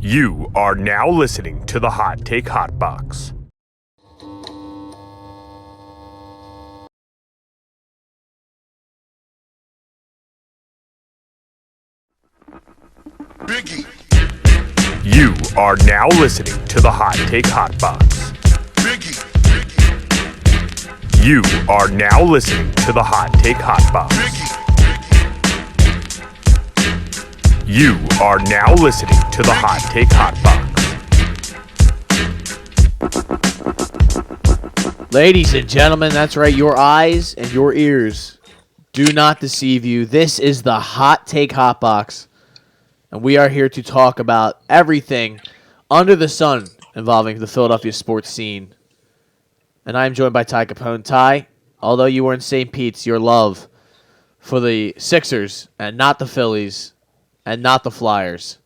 You are now listening to the Hot Take Hot Box. Biggie. You are now listening to the Hot Take Hot Box. Biggie. You are now listening to the Hot Take Hot Box. Biggie. You are now listening to the Hot Take Hot Box. Ladies and gentlemen, that's right. Your eyes and your ears do not deceive you. This is the Hot Take Hot Box, and we are here to talk about everything under the sun involving the Philadelphia sports scene. And I am joined by Ty Capone. Ty, although you were in St. Pete's, your love for the Sixers and not the Phillies and not the Flyers,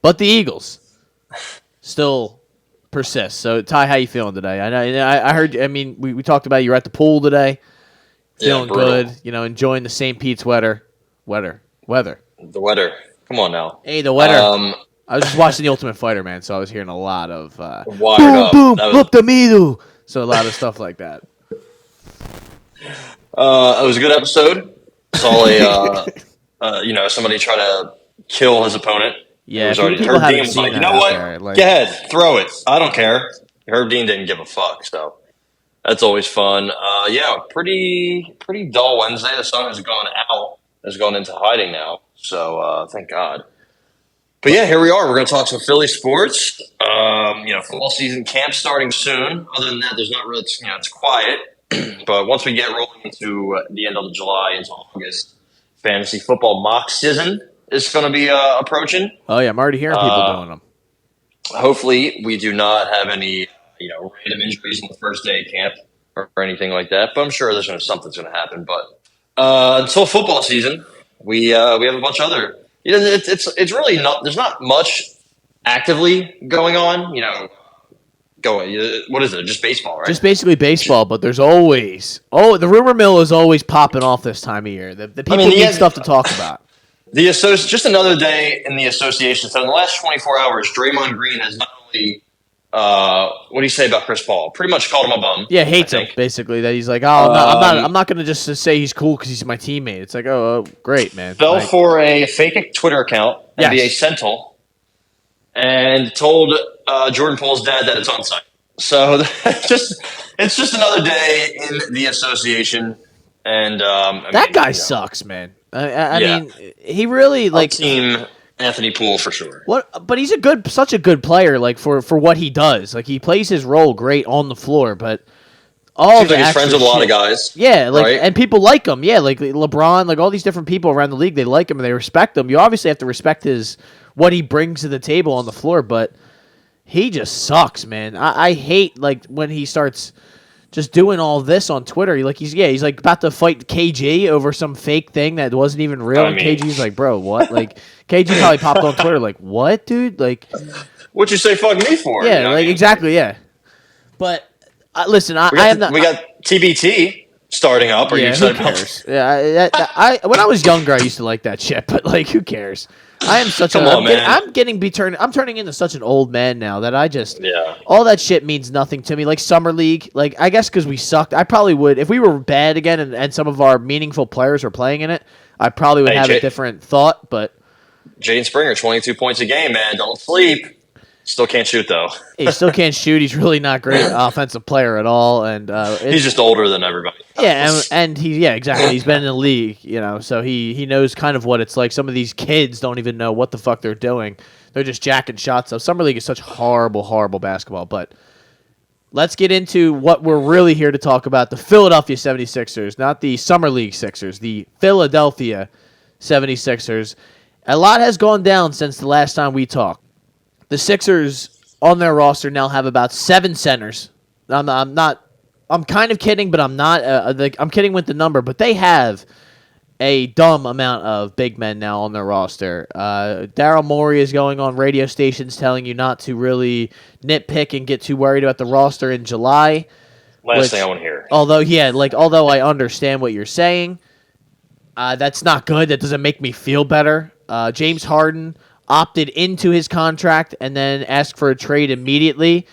but the Eagles still persists. So, Ty, how you feeling today? I heard. I mean, we talked about you were at the pool today, feeling good. You know, enjoying the St. Pete's weather. The weather. Come on now. Hey, the weather. I was just watching The Ultimate Fighter, man, so I was hearing a lot of Wired boom, up. boom, look to me, do. So a lot of stuff like that. It was a good episode. Saw somebody try to kill his opponent. Yeah, was already, people Herb Dean haven't was seen like, you that know out what? there, like- Go ahead, throw it. I don't care. Herb Dean didn't give a fuck, so that's always fun. Pretty dull Wednesday. The sun has gone out. Has gone into hiding now. So thank God. But yeah, here we are. We're going to talk some Philly sports. Football season camp starting soon. Other than that, there's not really. It's quiet. But once we get rolling into the end of July into August, fantasy football mock season is going to be approaching. Oh yeah, I'm already hearing people doing them. Hopefully, we do not have any random injuries in the first day of camp or anything like that. But I'm sure something's going to happen. But until football season, we have a bunch of other. It's really not. There's not much actively going on. What is it? Just baseball, right? Just basically baseball, but there's always the rumor mill is always popping off this time of year. The people need stuff to talk about. Just another day in the association. So in the last 24 hours, Draymond Green has not only what do you say about Chris Paul? Pretty much called him a bum. Yeah, hates him basically. That he's like, I'm not going to just say he's cool because he's my teammate. It's like, oh, great, man. Fell for a fake Twitter account, NBA Sentinel, and told Jordan Poole's dad that it's on site. So it's just another day in the association, and that guy sucks, man. I mean, he really team Anthony Poole for sure. But he's such a good player. Like for what he does, like he plays his role great on the floor. But seems like he's friends with a lot of guys. Yeah, right? And people like him. Yeah, like LeBron, like all these different people around the league, they like him and they respect him. You obviously have to respect what he brings to the table on the floor, but he just sucks, man. I hate when he starts just doing all this on Twitter. He's like about to fight KG over some fake thing that wasn't even real. And KG's like, bro, what? Like KG probably popped on Twitter like, what, dude? Like, what'd you say fuck me for? Yeah, exactly, yeah. But listen, we got TBT starting up. Or yeah, who cares? Yeah, when I was younger, I used to like that shit, but who cares? I am such I'm turning into such an old man now that I just all that shit means nothing to me. Like Summer League, I guess because we sucked, I probably would if we were bad again and some of our meaningful players were playing in it. I probably would have a different thought. But Jaden Springer, 22 points a game, man. Don't sleep. Still can't shoot though. He still can't shoot. He's really not great offensive player at all, and he's just older than everybody. Yeah, and exactly. He's been in the league, so he knows kind of what it's like. Some of these kids don't even know what the fuck they're doing. They're just jacking shots. So Summer League is such horrible basketball. But let's get into what we're really here to talk about: the Philadelphia 76ers, not the Summer League Sixers, the Philadelphia 76ers. A lot has gone down since the last time we talked. The Sixers on their roster now have about 7 centers. I'm kind of kidding, but I'm not. I'm kidding with the number, but they have a dumb amount of big men now on their roster. Daryl Morey is going on radio stations telling you not to really nitpick and get too worried about the roster in July. Last thing I want to hear. Although I understand what you're saying, that's not good. That doesn't make me feel better. James Harden opted into his contract and then asked for a trade immediately,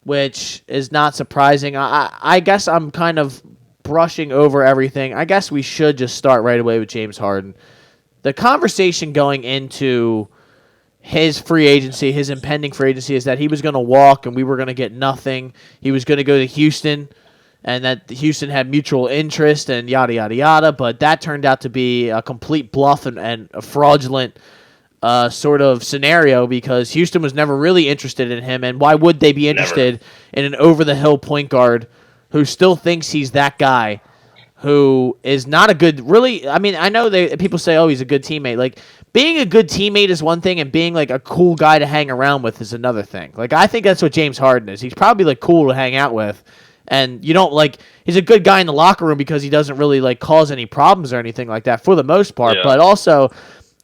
which is not surprising. I guess I'm kind of brushing over everything. I guess we should just start right away with James Harden. The conversation going into his free agency, his impending free agency, is that he was going to walk and we were going to get nothing. He was going to go to Houston, and that Houston had mutual interest and yada, yada, yada. But that turned out to be a complete bluff and a fraudulent sort of scenario, because Houston was never really interested in him. And why would they be interested in an over-the-hill point guard who still thinks he's that guy, who is not a good, really, I mean, I know people say, oh, he's a good teammate. Like, being a good teammate is one thing, and being, like, a cool guy to hang around with is another thing. Like, I think that's what James Harden is. He's probably, like, cool to hang out with, and you don't, like, he's a good guy in the locker room because he doesn't really, like, cause any problems or anything like that for the most part, but also,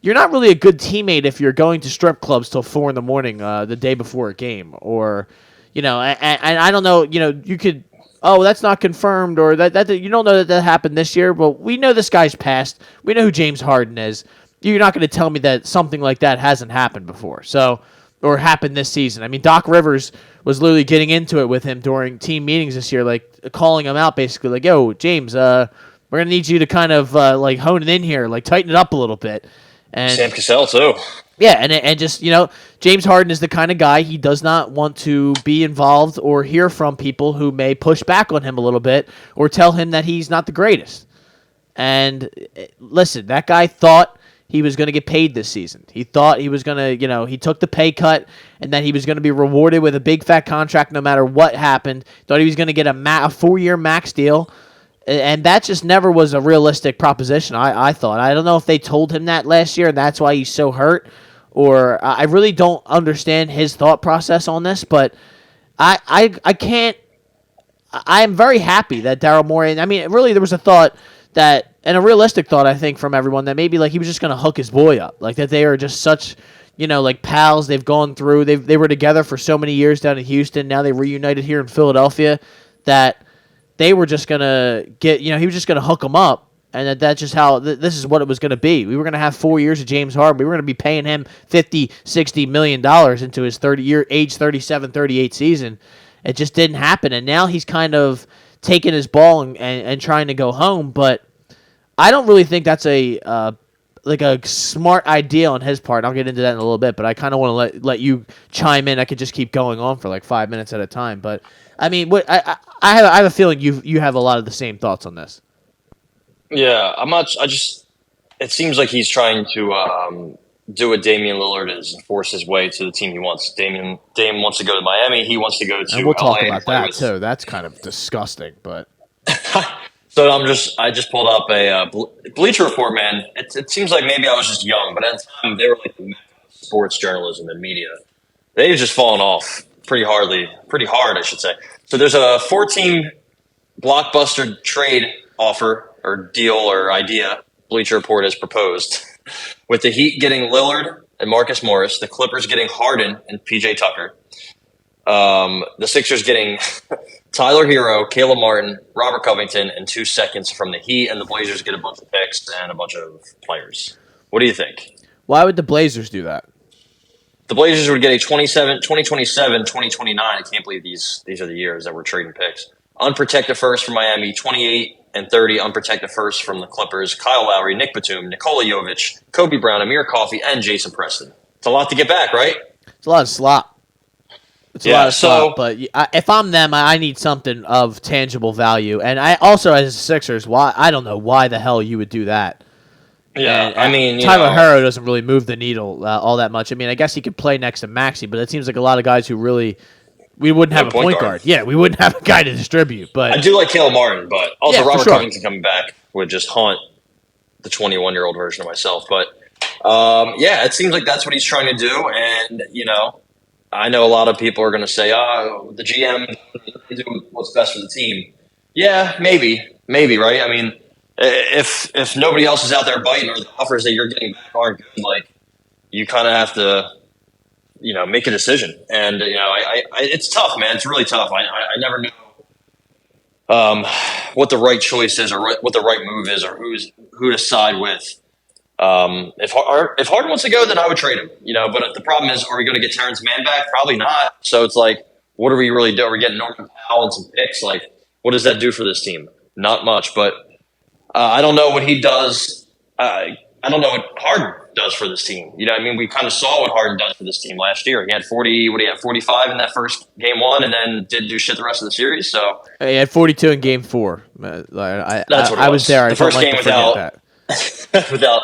you're not really a good teammate if you're going to strip clubs till 4 a.m. The day before a game, or, you know, and I don't know, you know, you could, oh, that's not confirmed, or that you don't know that happened this year, but we know this guy's past. We know who James Harden is. You're not going to tell me that something like that hasn't happened before, or happened this season. I mean, Doc Rivers was literally getting into it with him during team meetings this year, like calling him out, basically, like, yo, James, we're going to need you to kind of like hone it in here, like tighten it up a little bit. And Sam Cassell too. Yeah, and just, you know, James Harden is the kind of guy, he does not want to be involved or hear from people who may push back on him a little bit or tell him that he's not the greatest. And listen, that guy thought he was going to get paid this season. He thought he was going to, you know, he took the pay cut and that he was going to be rewarded with a big fat contract no matter what happened. Thought he was going to get a 4-year max deal. And that just never was a realistic proposition, I thought. I don't know if they told him that last year and that's why he's so hurt, or I really don't understand his thought process on this, but I can't – I am very happy that Daryl Morey – I mean, really there was a thought that – and a realistic thought, I think, from everyone, that maybe like he was just going to hook his boy up, like that they are just such, you know, like pals. They've gone through, they were together for so many years down in Houston. Now they reunited here in Philadelphia, that they were just going to get, you know, he was just going to hook him up, and that's just how this is what it was going to be. We were going to have 4 years of James Harden. We were going to be paying him $50-60 million into his age 37, 38 season. It just didn't happen, and now he's kind of taking his ball and trying to go home, but I don't really think that's a smart idea on his part. I'll get into that in a little bit, but I kind of want to let you chime in. I could just keep going on for like 5 minutes at a time, but I mean, I have a feeling you have a lot of the same thoughts on this. Yeah, I'm not. It seems like he's trying to do what Damian Lillard is and force his way to the team he wants. Dame wants to go to Miami. He wants to go to. And we'll talk LA about that too. That's kind of disgusting, but. So I just pulled up a Bleacher Report, man. It seems like maybe I was just young, but at the time they were like the mecca of sports journalism and media. They've just fallen off pretty hard, I should say. So there's a 14 blockbuster trade offer or deal or idea Bleacher Report has proposed, with the Heat getting Lillard and Marcus Morris, the Clippers getting Harden and PJ Tucker, the Sixers getting Tyler Hero, Caleb Martin, Robert Covington, and 2 seconds from the Heat, and the Blazers get a bunch of picks and a bunch of players. What do you think? Why would the Blazers do that? The Blazers would get a 2027, 2029. I can't believe these are the years that we're trading picks. Unprotected first from Miami, 28 and 30 unprotected first from the Clippers, Kyle Lowry, Nick Batum, Nikola Jovic, Kobe Brown, Amir Coffey, and Jason Preston. It's a lot to get back, right? It's a lot of slop. It's a lot of slop, but if I'm them, I need something of tangible value. And I also, as Sixers, I don't know why the hell you would do that. Yeah, I mean, Tyler Hero doesn't really move the needle all that much. I mean, I guess he could play next to Maxey, but it seems like a lot of guys who really we wouldn't have a point guard. Yeah, we wouldn't have a guy to distribute. But I do like Caleb Martin, but also Robert sure. Covington coming back would just haunt the 21-year-old version of myself. But yeah, it seems like that's what he's trying to do, and I know a lot of people are going to say, "Oh, the GM do what's best for the team." Yeah, maybe, right? I mean, if nobody else is out there biting, or the offers that you're getting back aren't good, like you kind of have to, make a decision. And it's tough, man. It's really tough. I never know what the right choice is, or what the right move is, or who to side with. If Harden wants to go, then I would trade him. But the problem is, are we going to get Terrence Mann back? Probably not. So it's like, what are we really doing? We're getting Norman Powell and some picks. Like, what does that do for this team? Not much. But I don't know what he does. I don't know what Harden does for this team. We kind of saw what Harden does for this team last year. He had 40. What do you have? 45 in that first game one, and then didn't do shit the rest of the series. So he had 42 in game 4. That's what I was there. The first game without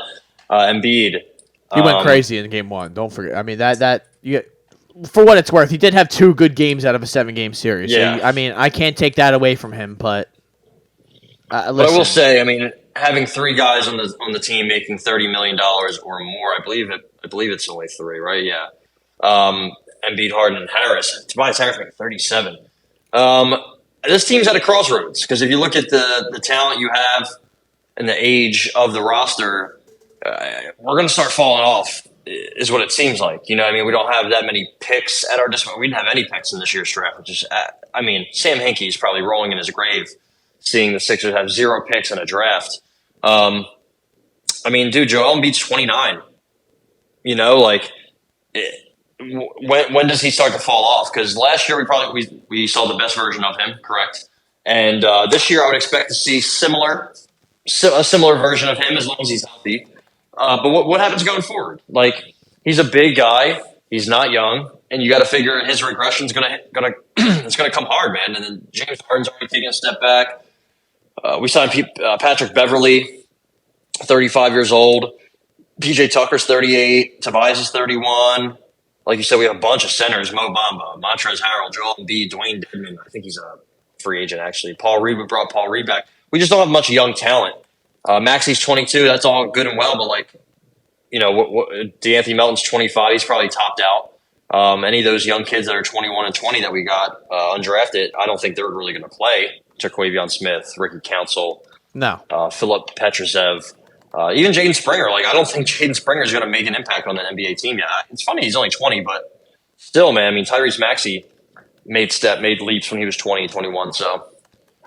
Embiid. He went crazy in game 1. Don't forget. I mean for what it's worth, he did have 2 good games out of a 7-game series. Yeah. So, I can't take that away from him, but but I will say, having 3 guys on the team making $30 million or more, I believe it's only 3, right? Yeah. Embiid, Harden, and Harris. Tobias Harris making 37. This team's at a crossroads because if you look at the talent you have and the age of the roster, we're going to start falling off, is what it seems like. We don't have that many picks at our disposal. We didn't have any picks in this year's draft, which is, Sam Hinkie's probably rolling in his grave seeing the Sixers have 0 picks in a draft. Joel Embiid's 29. When does he start to fall off? Because last year we saw the best version of him, correct? And this year I would expect to see a similar version of him as long as he's healthy. But what happens going forward? He's a big guy. He's not young, and you got to figure his regression is gonna it's gonna come hard, man. And then James Harden's already taking a step back. We signed Patrick Beverley, 35 years old. PJ Tucker's 38. Tobias is 31. Like you said, we have a bunch of centers: Mo Bamba, Montrezl Harrell, Joel Embiid, Dwayne Dedmon. I think he's a free agent we brought Paul Reed back. We just don't have much young talent. Maxi's 22. That's all good and well, but DeAnthony Melton's 25. He's probably topped out. Any of those young kids that are 21 and 20 that we got undrafted, I don't think they're really going to play. Terquavion Smith, Ricky Council, Philip Petrusev, even Jaden Springer. I don't think Jaden Springer is going to make an impact on that NBA team yet. It's funny he's only 20, but still, man. Tyrese Maxey made leaps when he was 20, 21. So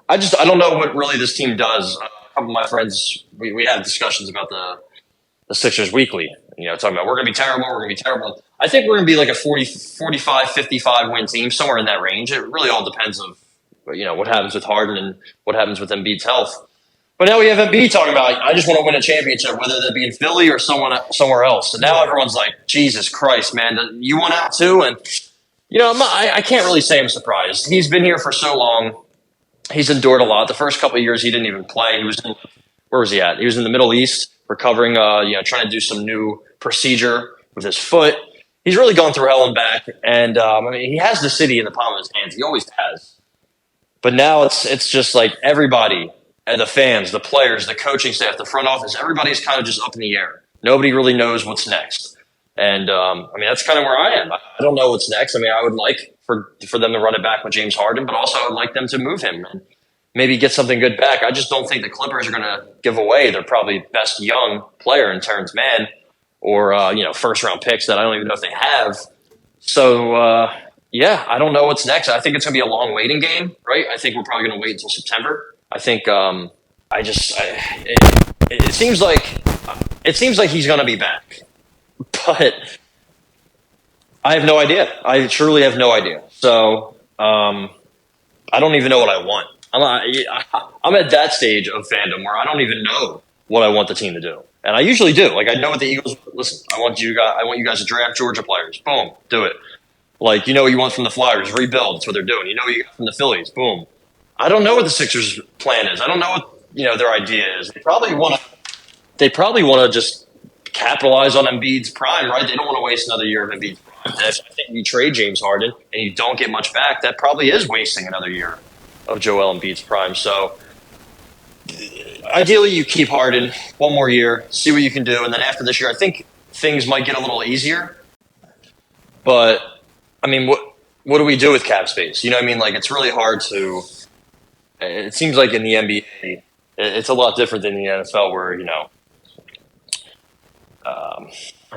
I don't know what really this team does. A couple of my friends, we had discussions about the Sixers weekly. Talking about we're going to be terrible. I think we're going to be like a 45, 55 win team, somewhere in that range. It really all depends on what happens with Harden and what happens with Embiid's But now we have Embiid talking about, I just want to win a championship, whether that be in Philly or somewhere else. So now everyone's like, Jesus Christ, man, you want out too? And, I can't really say I'm surprised. He's been here for so long. He's endured a lot. The first couple of years, he didn't even play. Where was he at? He was in the Middle East, recovering, trying to do some new procedure with his foot. He's really gone through hell and back. And, he has the city in the palm of his hands. He always has. But now it's just like everybody, the fans, the players, the coaching staff, the front office, everybody's kind of just up in the air. Nobody really knows what's next. And, that's kind of where I am. I don't know what's next. I would like for them to run it back with James Harden, but also I would like them to move him and maybe get something good back. I just don't think the Clippers are going to give away their probably best young player in Terrence Mann or, first-round picks that I don't even know if they have. So, I don't know what's next. I think it's going to be a long waiting game, right? I think we're probably going to wait until September. I think it seems like he's going to be back, but I have no idea. I truly have no idea. So I don't even know what I want. I'm at that stage of fandom where I don't even know what I want the team to do, and I usually do. I know what the Eagles. Listen, I want you guys to draft Georgia players. Boom, do it. What you want from the Flyers, rebuild. That's what they're doing. What you got from the Phillies. Boom. I don't know what the Sixers' plan is. I don't know what their idea is. They probably want to just capitalize on Embiid's prime, right? They don't want to waste another year of Embiid's prime. I think you trade James Harden and you don't get much back, that probably is wasting another year of Joel Embiid's prime. So ideally, you keep Harden one more year, see what you can do, and then after this year, I think things might get a little easier. But what do we do with cap space? It's really hard to. It seems like in the NBA, it's a lot different than the NFL, where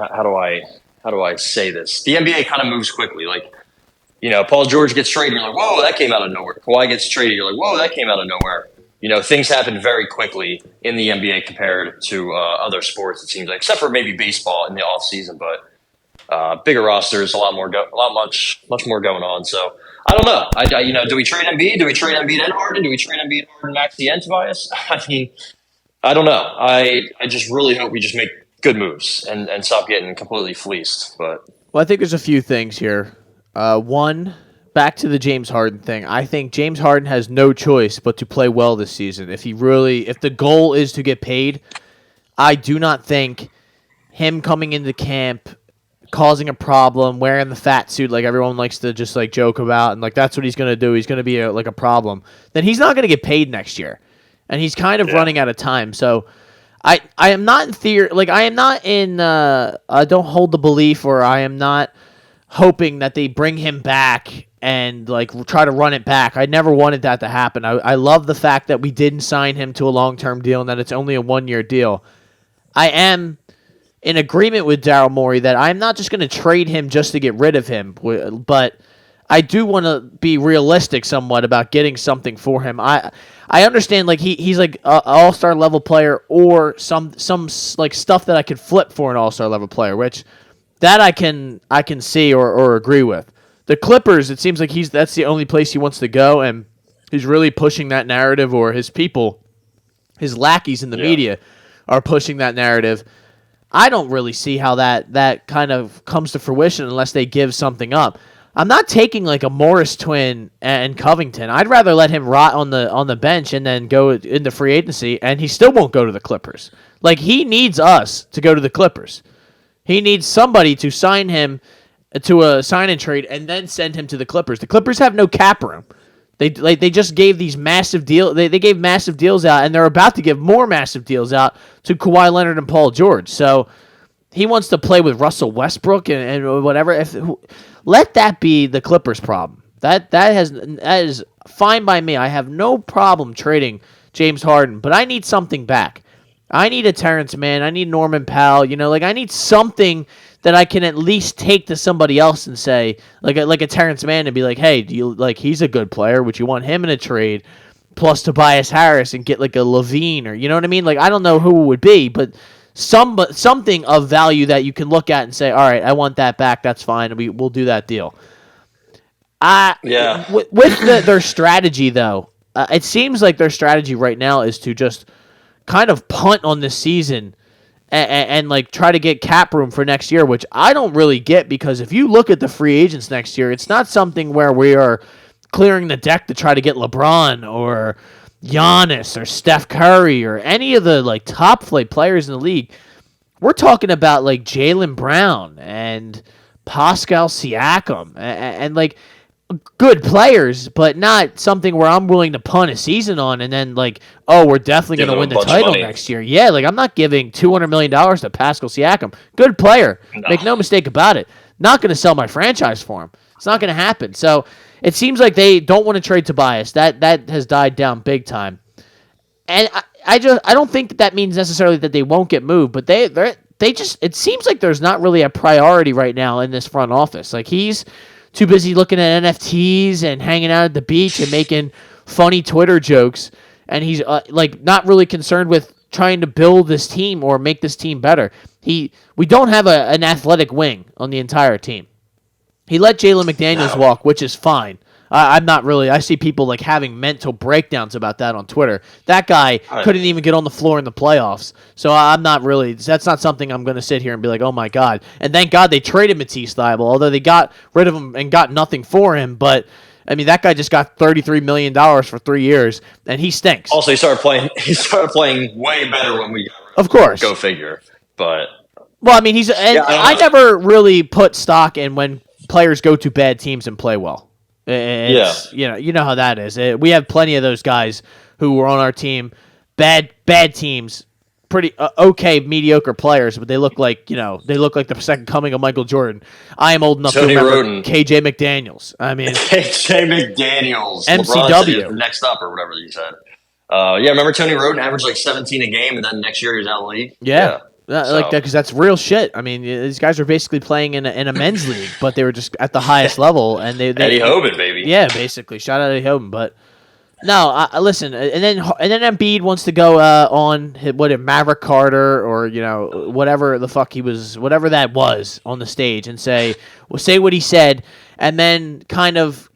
how do I say this? The NBA kind of moves quickly. Paul George gets traded, you're like, whoa, that came out of nowhere. Kawhi gets traded, you're like, whoa, that came out of nowhere. things happen very quickly in the NBA compared to other sports. It seems like, except for maybe baseball in the off season, but bigger rosters, much more going on. So I don't know. Do we trade Embiid? Do we trade Embiid and Harden? Do we trade Embiid, Harden, Maxey, and Tobias? I mean, I don't know. I just really hope we just make good moves and stop getting completely fleeced. But Well, I think there's a few things here. One, back to the James Harden thing. I think James Harden has no choice but to play well this season. If the goal is to get paid, I do not think him coming into camp, causing a problem, wearing the fat suit like everyone likes to just like joke about, and like that's what he's going to do. He's going to be a problem. Then he's not going to get paid next year, and he's kind of running out of time. So I am not in theory, like I am not in. I don't hold the belief, or I am not hoping that they bring him back and like try to run it back. I never wanted that to happen. I love the fact that we didn't sign him to a long-term deal and that it's only a 1-year deal. I am in agreement with Daryl Morey that I'm not just going to trade him just to get rid of him, but I do want to be realistic somewhat about getting something for him. I understand like he's like an all-star level player or some like stuff that I could flip for an all-star level player, which that I can see or agree with. The Clippers, it seems like that's the only place he wants to go, and he's really pushing that narrative, or his people, his lackeys in the media are pushing that narrative. I don't really see how that kind of comes to fruition unless they give something up. I'm not taking like a Morris twin and Covington. I'd rather let him rot on the bench and then go into free agency, and he still won't go to the Clippers. Like, he needs us to go to the Clippers. He needs somebody to sign him to a sign and trade and then send him to the Clippers. The Clippers have no cap room. They just gave these massive deals. They gave massive deals out, and they're about to give more massive deals out to Kawhi Leonard and Paul George. So he wants to play with Russell Westbrook and whatever. Let that be the Clippers' problem. That is fine by me. I have no problem trading James Harden, but I need something back. I need a Terrence Mann. I need Norman Powell. I need something that I can at least take to somebody else and say, like a Terrence Mann, and be like, hey, do you he's a good player? Would you want him in a trade plus Tobias Harris and get like a Levine, or you know what I mean? Like, I don't know who it would be, but something of value that you can look at and say, all right, I want that back. That's fine. We'll do that deal. With their strategy though, it seems like their strategy right now is to just kind of punt on this season and like try to get cap room for next year, which I don't really get, because if you look at the free agents next year, it's not something where we are clearing the deck to try to get LeBron or Giannis or Steph Curry or any of the like top flight players in the league. We're talking about like Jaylen Brown and Pascal Siakam and like good players, but not something where I'm willing to punt a season on and then like, oh, we're definitely going to win the title next year. Yeah, like I'm not giving $200 million to Pascal Siakam. Good player. No. Make no mistake about it. Not going to sell my franchise for him. It's not going to happen. So it seems like they don't want to trade Tobias. That has died down big time. And I don't think that means necessarily that they won't get moved, but they just, it seems like there's not really a priority right now in this front office. Like, he's too busy looking at NFTs and hanging out at the beach and making funny Twitter jokes, and he's like not really concerned with trying to build this team or make this team better. We don't have an athletic wing on the entire team. He let Jalen McDaniels walk, which is fine. I'm not really. I see people like having mental breakdowns about that on Twitter. That guy couldn't even get on the floor in the playoffs. So I'm not really. That's not something I'm going to sit here and be like, oh my god. And thank God they traded Matisse Thybulle, although they got rid of him and got nothing for him. But I mean, that guy just got $33 million for 3 years, and he stinks. Also, he started playing. He started playing way better when we got rid of course. Go figure. But well, I mean, I never really put stock in when players go to bad teams and play well. You know how that is. We have plenty of those guys who were on our team, bad teams, pretty okay, mediocre players, but they look like the second coming of Michael Jordan. I am old enough to remember Roden. KJ McDaniels. I mean, KJ McDaniels, MCW, next up or whatever you said. Remember Tony Roden averaged like 17 a game, and then next year he was out of the league. Yeah. Like that, because that's real shit. I mean, these guys are basically playing in a men's league, but they were just at the highest level, and they Eddie Hoban, baby. Yeah, basically, shout out Eddie Hoban. But No, listen, and then Embiid wants to go on Maverick Carter or whatever the fuck he was, whatever that was on the stage, and say what he said, and then kind of,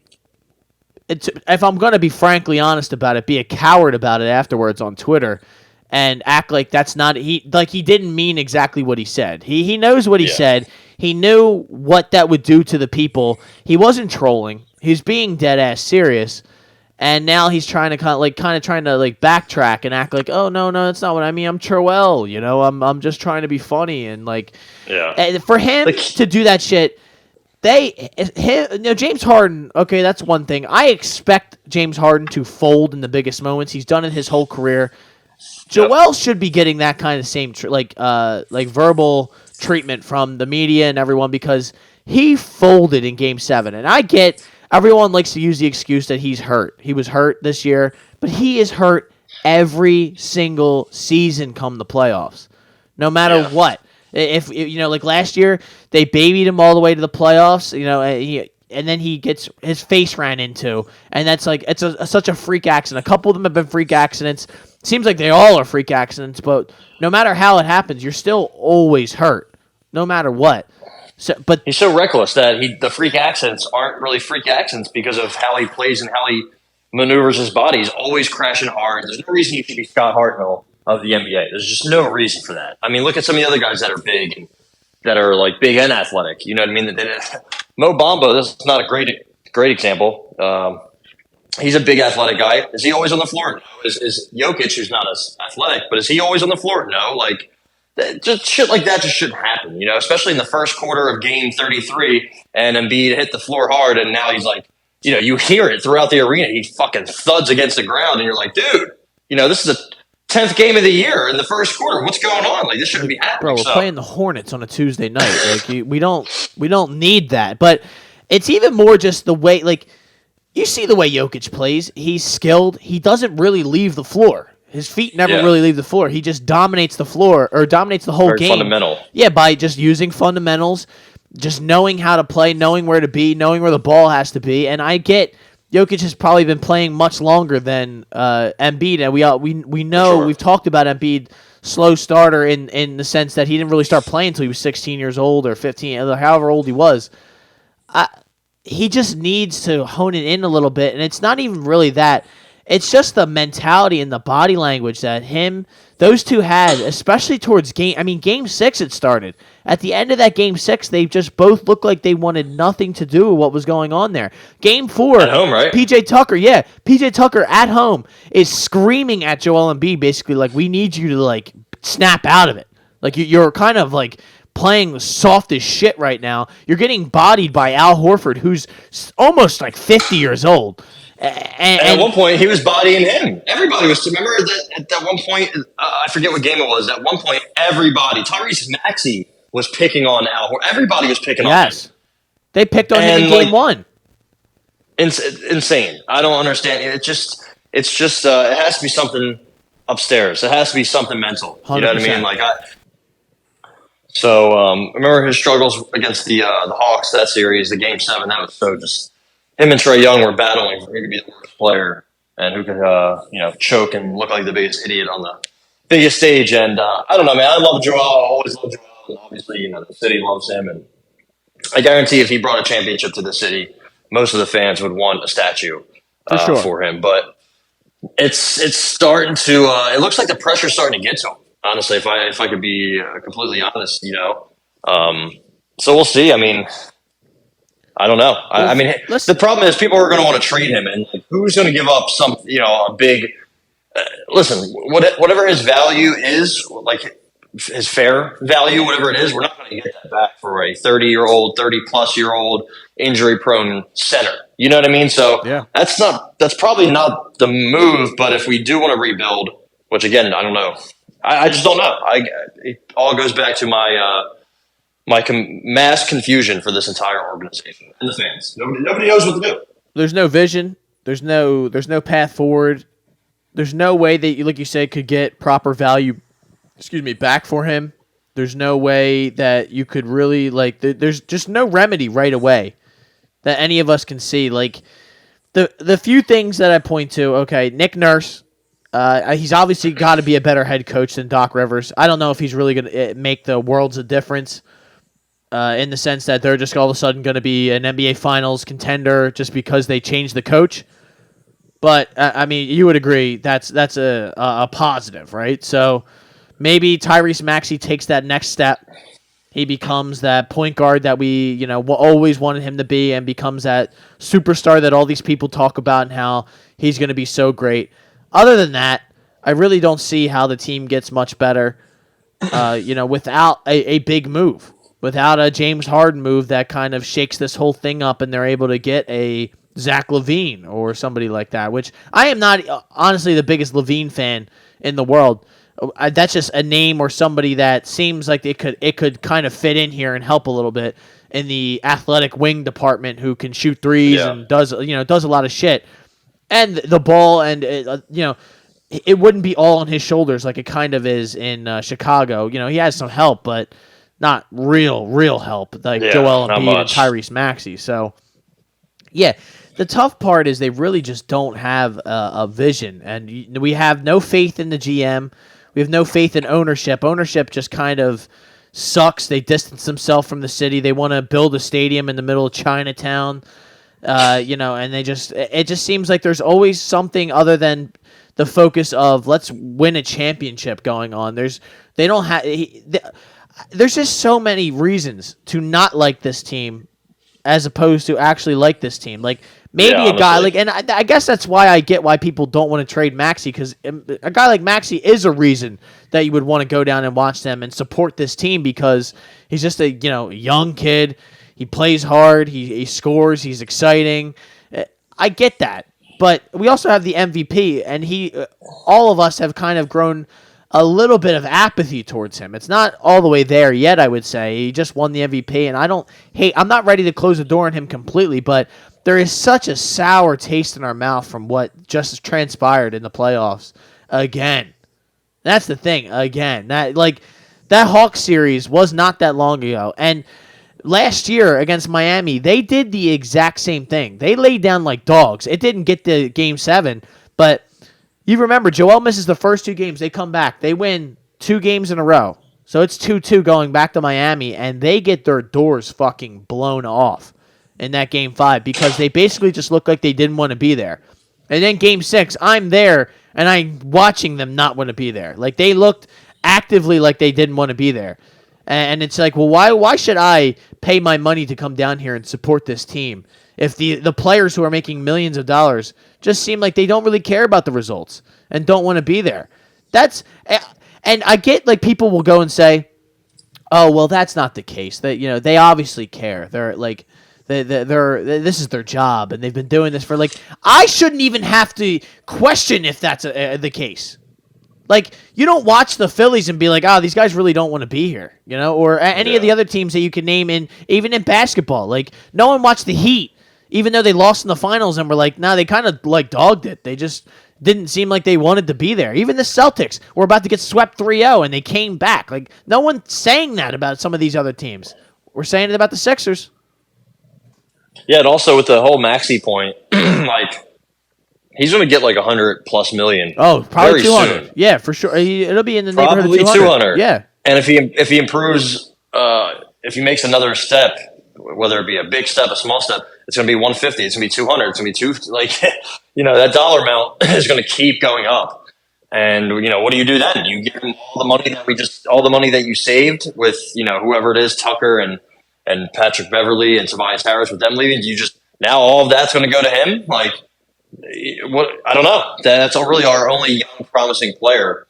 if I'm gonna be frankly honest about it, be a coward about it afterwards on Twitter, and act like that's not he didn't mean exactly what he said. He knows what he said. He knew what that would do to the people. He wasn't trolling. He was being dead ass serious. And now he's trying to kind of trying to backtrack and act like, oh no, that's not what I mean. I'm Troel, I'm just trying to be funny and and for him to do that shit, James Harden. Okay, that's one thing. I expect James Harden to fold in the biggest moments. He's done it his whole career. Joel should be getting that kind of same verbal treatment from the media and everyone because he folded in Game 7, and I get. Everyone likes to use the excuse that he's hurt. He was hurt this year, but he is hurt every single season come the playoffs, no matter what. If last year, they babied him all the way to the playoffs, and then he gets his face ran into, and that's such a freak accident. A couple of them have been freak accidents. Seems like they all are freak accidents, but no matter how it happens, you're still always hurt, no matter what. So, but he's so reckless that the freak accidents aren't really freak accidents because of how he plays and how he maneuvers his body. He's always crashing hard. There's no reason you should be Scott Hartnell of the NBA. There's just no reason for that. I mean, look at some of the other guys that are big and that are big and athletic. You know what I mean? Mo Bamba, this is not a great example. He's a big athletic guy. Is he always on the floor? No. Is Jokic, who's not as athletic, but is he always on the floor? No. Just shit like that just shouldn't happen, especially in the first quarter of Game 33, and Embiid hit the floor hard, and now he's you hear it throughout the arena. He fucking thuds against the ground, and you're like, dude, this is the 10th game of the year in the first quarter. What's going on? This shouldn't be happening. Bro, we're playing the Hornets on a Tuesday night. We don't need that. But it's even more just the way, you see the way Jokic plays. He's skilled. He doesn't really leave the floor. His feet never really leave the floor. He just dominates the floor or dominates the whole game. Fundamental. Yeah, by just using fundamentals, just knowing how to play, knowing where to be, knowing where the ball has to be. And I get Jokic has probably been playing much longer than Embiid, and we know we've talked about Embiid slow starter in the sense that he didn't really start playing until he was 16 years old or 15, however old he was. He just needs to hone it in a little bit, and it's not even really that. It's just the mentality and the body language that those two had, especially towards Game 6 it started. At the end of that Game 6, they just both looked like they wanted nothing to do with what was going on there. Game 4, at home, right? PJ Tucker at home is screaming at Joel Embiid, basically we need you to snap out of it. You're kind of playing soft as shit right now. You're getting bodied by Al Horford, who's almost 50 years old. And at one point, he was bodying him. Everybody was. Remember that at that one point, I forget what game it was. At one point, Tyrese Maxey was picking on Al Horford. Everybody was picking on him. Yes. They picked on him in Game 1. Insane. I don't understand. It's just it has to be something upstairs. It has to be something mental. 100%. You know what I mean? I remember his struggles against the Hawks that series, the Game 7. That was so just. Him and Trae Young were battling for who could be the worst player and who could, choke and look like the biggest idiot on the biggest stage. And I don't know, man. I love Joel. I always love Joel. And obviously, the city loves him. And I guarantee if he brought a championship to the city, most of the fans would want a statue for him. But it's starting to. It looks like the pressure's starting to get to him. Honestly, if I could be completely honest, So we'll see. I mean. I don't know. The problem is people are going to want to trade him, and who's going to give up a big? Listen, whatever his value is, his fair value, whatever it is, we're not going to get that back for a 30-plus-year-old injury-prone center. You know what I mean? So that's probably not the move. But if we do want to rebuild, which again, I don't know. I just don't know. It all goes back to my mass confusion for this entire organization and the fans. Nobody knows what to do. There's no vision. There's no path forward. There's no way that, like you said, could get proper value. Back for him. There's no way that you could really there's just no remedy right away that any of us can see. the few things that I point to, okay, Nick Nurse, he's obviously got to be a better head coach than Doc Rivers. I don't know if he's really going to make the worlds of difference in the sense that they're just all of a sudden going to be an NBA Finals contender just because they changed the coach. But, I mean, you would agree that's a positive, right? So maybe Tyrese Maxey takes that next step. He becomes that point guard that we, always wanted him to be and becomes that superstar that all these people talk about and how he's going to be so great. Other than that, I really don't see how the team gets much better, without a big move, without a James Harden move that kind of shakes this whole thing up and they're able to get a Zach LaVine or somebody like that, which I am not, honestly, the biggest LaVine fan in the world. That's just a name or somebody that seems like it could kind of fit in here and help a little bit in the athletic wing department who can shoot threes and does a lot of shit. And the ball and it wouldn't be all on his shoulders like it kind of is in Chicago. He has some help, but not real help like Joel Embiid and Tyrese Maxey. So yeah, the tough part is they really just don't have a vision, and we have no faith in the GM. We have no faith in ownership. Ownership just kind of sucks. They distance themselves from the city. They want to build a stadium in the middle of Chinatown, and it just seems like there's always something other than the focus of let's win a championship going on. There's just so many reasons to not like this team as opposed to actually like this team. Like, maybe a guy like, and I guess that's why I get why people don't want to trade Maxey, because a guy like Maxey is a reason that you would want to go down and watch them and support this team because he's just a young kid. He plays hard. He scores. He's exciting. I get that, but we also have the MVP, and all of us have kind of grown a little bit of apathy towards him. It's not all the way there yet, I would say. He just won the MVP, and I'm not ready to close the door on him completely, but there is such a sour taste in our mouth from what just transpired in the playoffs again. That's the thing, again. That Hawks series was not that long ago, and last year against Miami, they did the exact same thing. They laid down like dogs. It didn't get to Game 7, but you remember, Joel misses the first 2 games. They come back. They win 2 games in a row. So it's 2-2 going back to Miami, and they get their doors fucking blown off in that Game 5 because they basically just looked like they didn't want to be there. And then Game 6, I'm there, and I'm watching them not want to be there. Like, they looked actively like they didn't want to be there. And it's like, well, why should I pay my money to come down here and support this team if the players who are making millions of dollars just seem like they don't really care about the results and don't want to be there? And I get, like, people will go and say, oh, well, that's not the case. That they obviously care. They're like, this is their job, and they've been doing this for, like, I shouldn't even have to question if that's the case. Like, you don't watch the Phillies and be like, oh, these guys really don't want to be here, or any of the other teams that you can name even in basketball. Like, no one watched the Heat, even though they lost in the finals and were like, nah, they kind of, like, dogged it. They just didn't seem like they wanted to be there. Even the Celtics were about to get swept 3-0, and they came back. Like, no one's saying that about some of these other teams. We're saying it about the Sixers. Yeah, and also with the whole Maxey point, like, he's going to get like $100+ million. Oh, probably 200. Soon. Yeah, for sure. It'll be in the neighborhood probably of 200. Yeah. And if he improves, if he makes another step, whether it be a big step, a small step, it's going to be 150. It's going to be 200. It's going to be that dollar amount is going to keep going up. And what do you do then? You give him all the money that you saved with whoever it is, Tucker and Patrick Beverly and Tobias Harris, with them leaving. Now all of that's going to go to him? Like, what? I don't know. That's really our only young, promising player.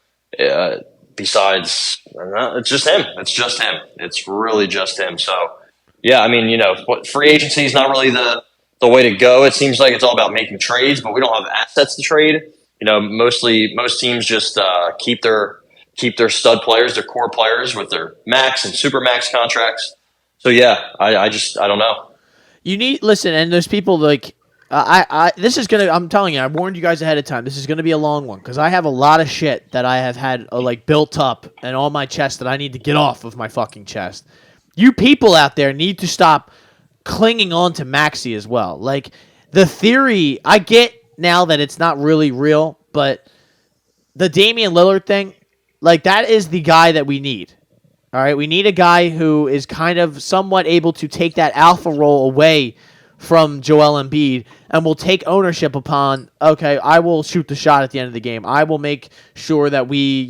Besides, it's just him. It's really just him. So, yeah, I mean, free agency is not really the way to go. It seems like it's all about making trades, but we don't have assets to trade. Most teams just keep their stud players, their core players, with their max and super max contracts. So yeah, I don't know. You need listen, and there's people like. This is gonna. I'm telling you, I warned you guys ahead of time. This is gonna be a long one because I have a lot of shit that I have had built up and on my chest that I need to get off of my fucking chest. You people out there need to stop clinging on to Maxey as well. Like the theory, I get now that it's not really real, but the Damian Lillard thing, like that is the guy that we need. All right, we need a guy who is kind of somewhat able to take that alpha role away from Joel Embiid and will take ownership upon, okay, I will shoot the shot at the end of the game. I will make sure that we,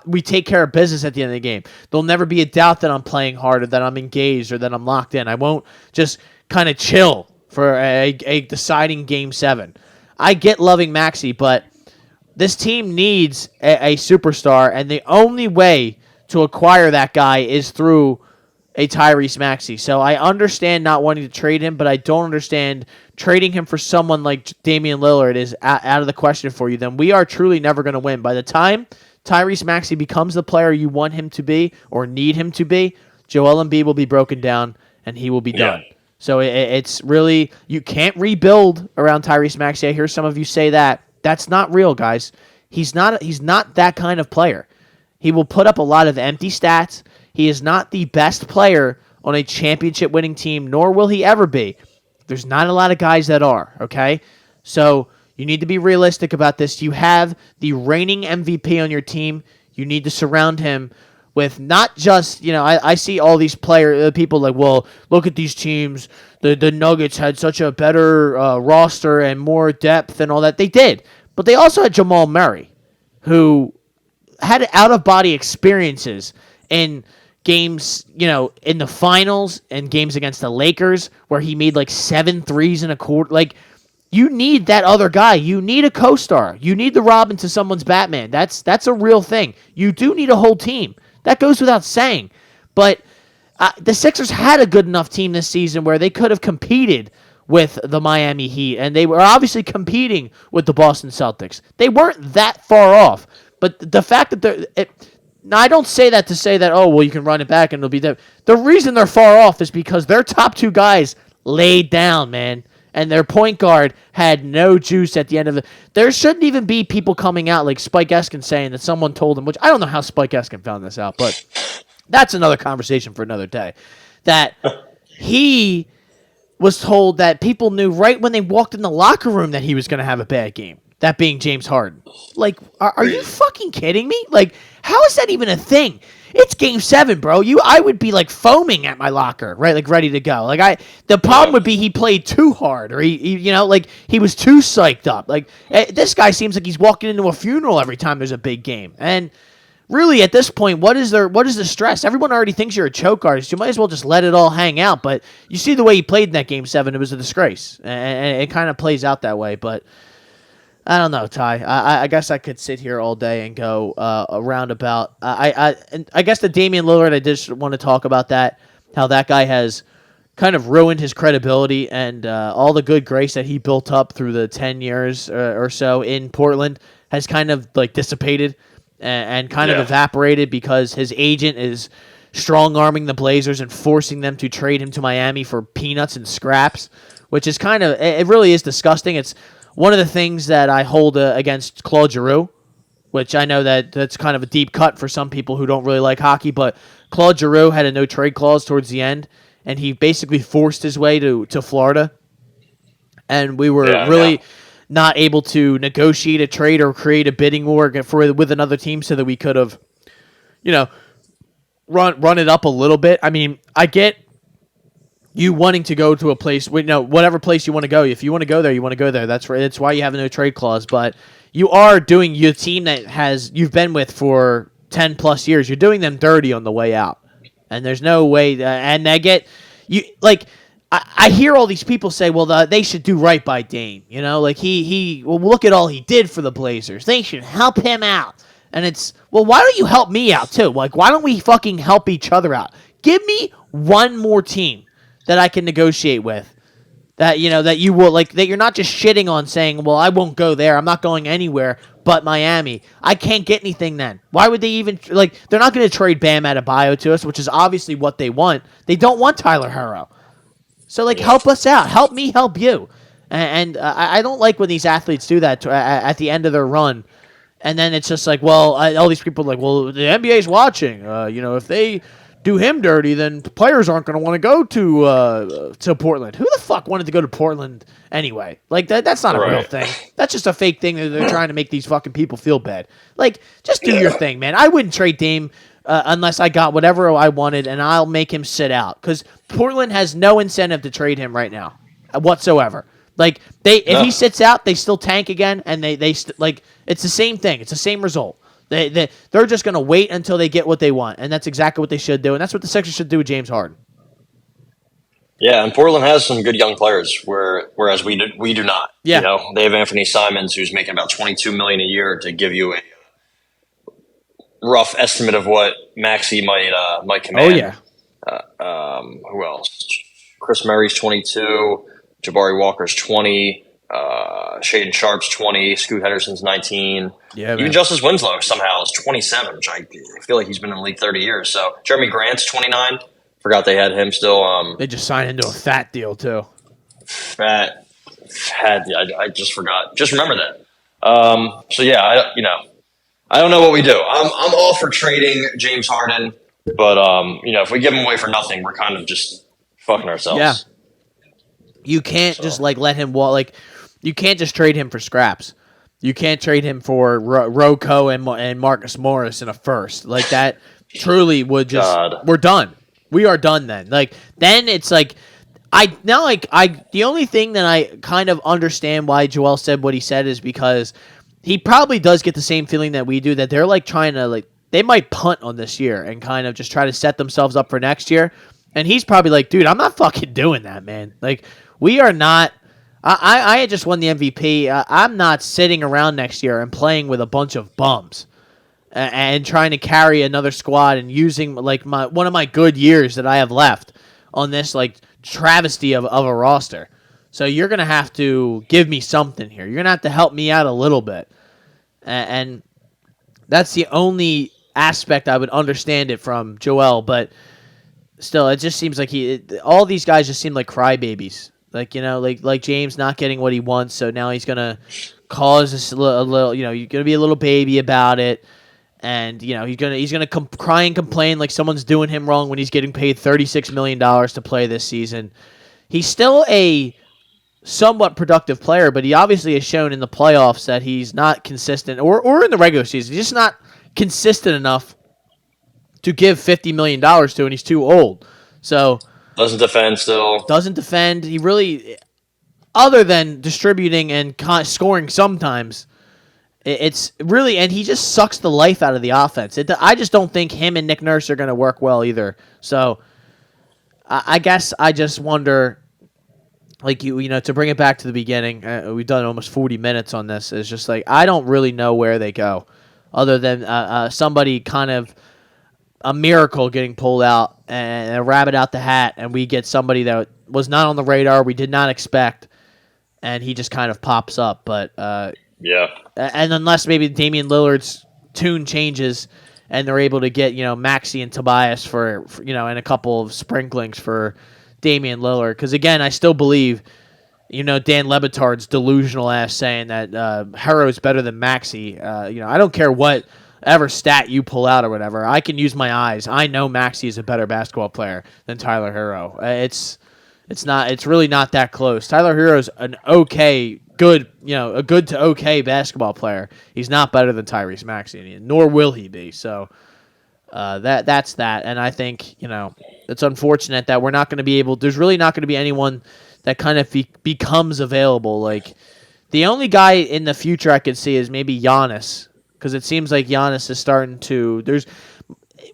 we take care of business at the end of the game. There'll never be a doubt that I'm playing hard or that I'm engaged or that I'm locked in. I won't just kind of chill for a deciding Game 7. I get loving Maxey, but this team needs a superstar, and the only way to acquire that guy is through a Tyrese Maxey. So I understand not wanting to trade him, but I don't understand trading him for someone like Damian Lillard is out of the question for you. Then we are truly never going to win. By the time Tyrese Maxey becomes the player you want him to be or need him to be, Joel Embiid will be broken down and he will be done. So it's really, you can't rebuild around Tyrese Maxey. I hear some of you say that. That's not real, guys. He's not that kind of player. He will put up a lot of empty stats. He is not the best player on a championship-winning team, nor will he ever be. There's not a lot of guys that are, okay? So you need to be realistic about this. You have the reigning MVP on your team. You need to surround him with not just, I see all these people like, well, look at these teams. The Nuggets had such a better roster and more depth and all that. They did. But they also had Jamal Murray, who had out-of-body experiences in games, in the finals and games against the Lakers where he made like 7 threes in a quarter. Like, you need that other guy. You need a co-star. You need the Robin to someone's Batman. That's a real thing. You do need a whole team. That goes without saying. But the Sixers had a good enough team this season where they could have competed with the Miami Heat, and they were obviously competing with the Boston Celtics. They weren't that far off. But the fact that now I don't say that to say that, oh, well, you can run it back and it'll be there. The reason they're far off is because their top 2 guys laid down, man. And their point guard had no juice at the end of it. There shouldn't even be people coming out like Spike Eskin saying that someone told him, which I don't know how Spike Eskin found this out, but that's another conversation for another day, that he was told that people knew right when they walked in the locker room that he was going to have a bad game. That being James Harden. Like, are you fucking kidding me? Like, how is that even a thing? It's Game 7, bro. I would be like foaming at my locker, right? Like ready to go. Like the problem would be he played too hard, or he like he was too psyched up. Like this guy seems like he's walking into a funeral every time there's a big game. And really, at this point, what is the stress? Everyone already thinks you're a choke artist. You might as well just let it all hang out. But you see the way he played in that Game 7, it was a disgrace, and it kind of plays out that way. But I don't know, Ty. I guess I could sit here all day and go around about. I guess the Damian Lillard, I just want to talk about that, how that guy has kind of ruined his credibility and all the good grace that he built up through the 10 years or so in Portland has kind of like dissipated and kind of evaporated because his agent is strong-arming the Blazers and forcing them to trade him to Miami for peanuts and scraps, which is kind of, it really is disgusting. It's one of the things that I hold against Claude Giroux, which I know that's kind of a deep cut for some people who don't really like hockey, but Claude Giroux had a no-trade clause towards the end, and he basically forced his way to Florida, and we were not able to negotiate a trade or create a bidding war with another team so that we could have, run it up a little bit. I mean, I get you wanting to go to a place, whatever place you want to go. If you want to go there, you want to go there. That's right. That's why you have a no trade clause. But you are doing your team that you've been with for 10 plus years. You're doing them dirty on the way out, and there's no way. And I get you like. I hear all these people say, well, they should do right by Dame. Like well, look at all he did for the Blazers. They should help him out. And it's, well, why don't you help me out too? Like, why don't we fucking help each other out? Give me one more team that I can negotiate with, that that you will like, that you're not just shitting on saying, well, I won't go there. I'm not going anywhere but Miami. I can't get anything then. Why would they even they're not going to trade Bam Adebayo to us, which is obviously what they want. They don't want Tyler Herro. So help us out. Help me help you. And I don't like when these athletes do that at the end of their run. And then it's just like, well, all these people are like, well, the NBA's watching. If they do him dirty, then players aren't going to want to go to Portland. Who the fuck wanted to go to Portland anyway? Like that's not a real thing. That's just a fake thing that they're trying to make these fucking people feel bad. Like, just do your thing, man. I wouldn't trade Dame unless I got whatever I wanted, and I'll make him sit out because Portland has no incentive to trade him right now whatsoever. Like if he sits out, they still tank again, and like it's the same thing. It's the same result. They're just going to wait until they get what they want, and that's exactly what they should do, and that's what the Sixers should do with James Harden. Yeah, and Portland has some good young players, whereas we do not. Yeah. You know, they have Anthony Simons, who's making about $22 million a year, to give you a rough estimate of what Maxey might command. Oh yeah. Who else? Chris Murray's 22, Jabari Walker's 20. Shaden Sharp's 20, Scoot Henderson's 19. Yeah, even Justice Winslow somehow is 27, which I feel like he's been in the league 30 years. So Jeremy Grant's 29. Forgot they had him still. They just signed into a fat deal too. Fat. I just forgot. Just remember that. So yeah, I don't know what we do. I'm all for trading James Harden, but if we give him away for nothing, we're kind of just fucking ourselves. Yeah. You can't just let him walk. Like, you can't just trade him for scraps. You can't trade him for Rocco and Marcus Morris in a first. Like, that truly would just. We're done. We are done then. Like, then it's like. The only thing that I kind of understand why Joel said what he said is because he probably does get the same feeling that we do, that they're trying to they might punt on this year and kind of just try to set themselves up for next year. And he's probably like, dude, I'm not fucking doing that, man. Like, we are not. I had just won the MVP. I'm not sitting around next year and playing with a bunch of bums and trying to carry another squad and using one of my good years that I have left on this travesty of a roster. So you're gonna have to give me something here. You're gonna have to help me out a little bit, and that's the only aspect I would understand it from Joel. But still, it just seems like all these guys just seem like crybabies. Like James not getting what he wants, so now he's gonna cause us a little. You're gonna be a little baby about it, and he's gonna cry and complain like someone's doing him wrong when he's getting paid $36 million to play this season. He's still a somewhat productive player, but he obviously has shown in the playoffs that he's not consistent, or in the regular season, he's just not consistent enough to give $50 million to, and he's too old. So. Doesn't defend still. Doesn't defend. He really, other than distributing and scoring sometimes, it's really, and he just sucks the life out of the offense. I just don't think him and Nick Nurse are going to work well either. So I guess I just wonder, to bring it back to the beginning, we've done almost 40 minutes on this. It's just I don't really know where they go other than somebody kind of a miracle getting pulled out and a rabbit out the hat, and we get somebody that was not on the radar, we did not expect, and he just kind of pops up. But yeah, and unless maybe Damian Lillard's tune changes and they're able to get Maxey and Tobias for and a couple of sprinklings for Damian Lillard, because again, I still believe Dan Lebitard's delusional ass saying that Herro's better than Maxey. I don't care whatever stat you pull out or whatever. I can use my eyes. I know Maxey is a better basketball player than Tyler Herro. It's really not that close. Tyler Herro's an a good to okay basketball player. He's not better than Tyrese Maxey, nor will he be. So that's that. And I think it's unfortunate that we're not going to be able. There's really not going to be anyone that kind of becomes available. Like, the only guy in the future I could see is maybe Giannis. Because it seems like Giannis is starting to.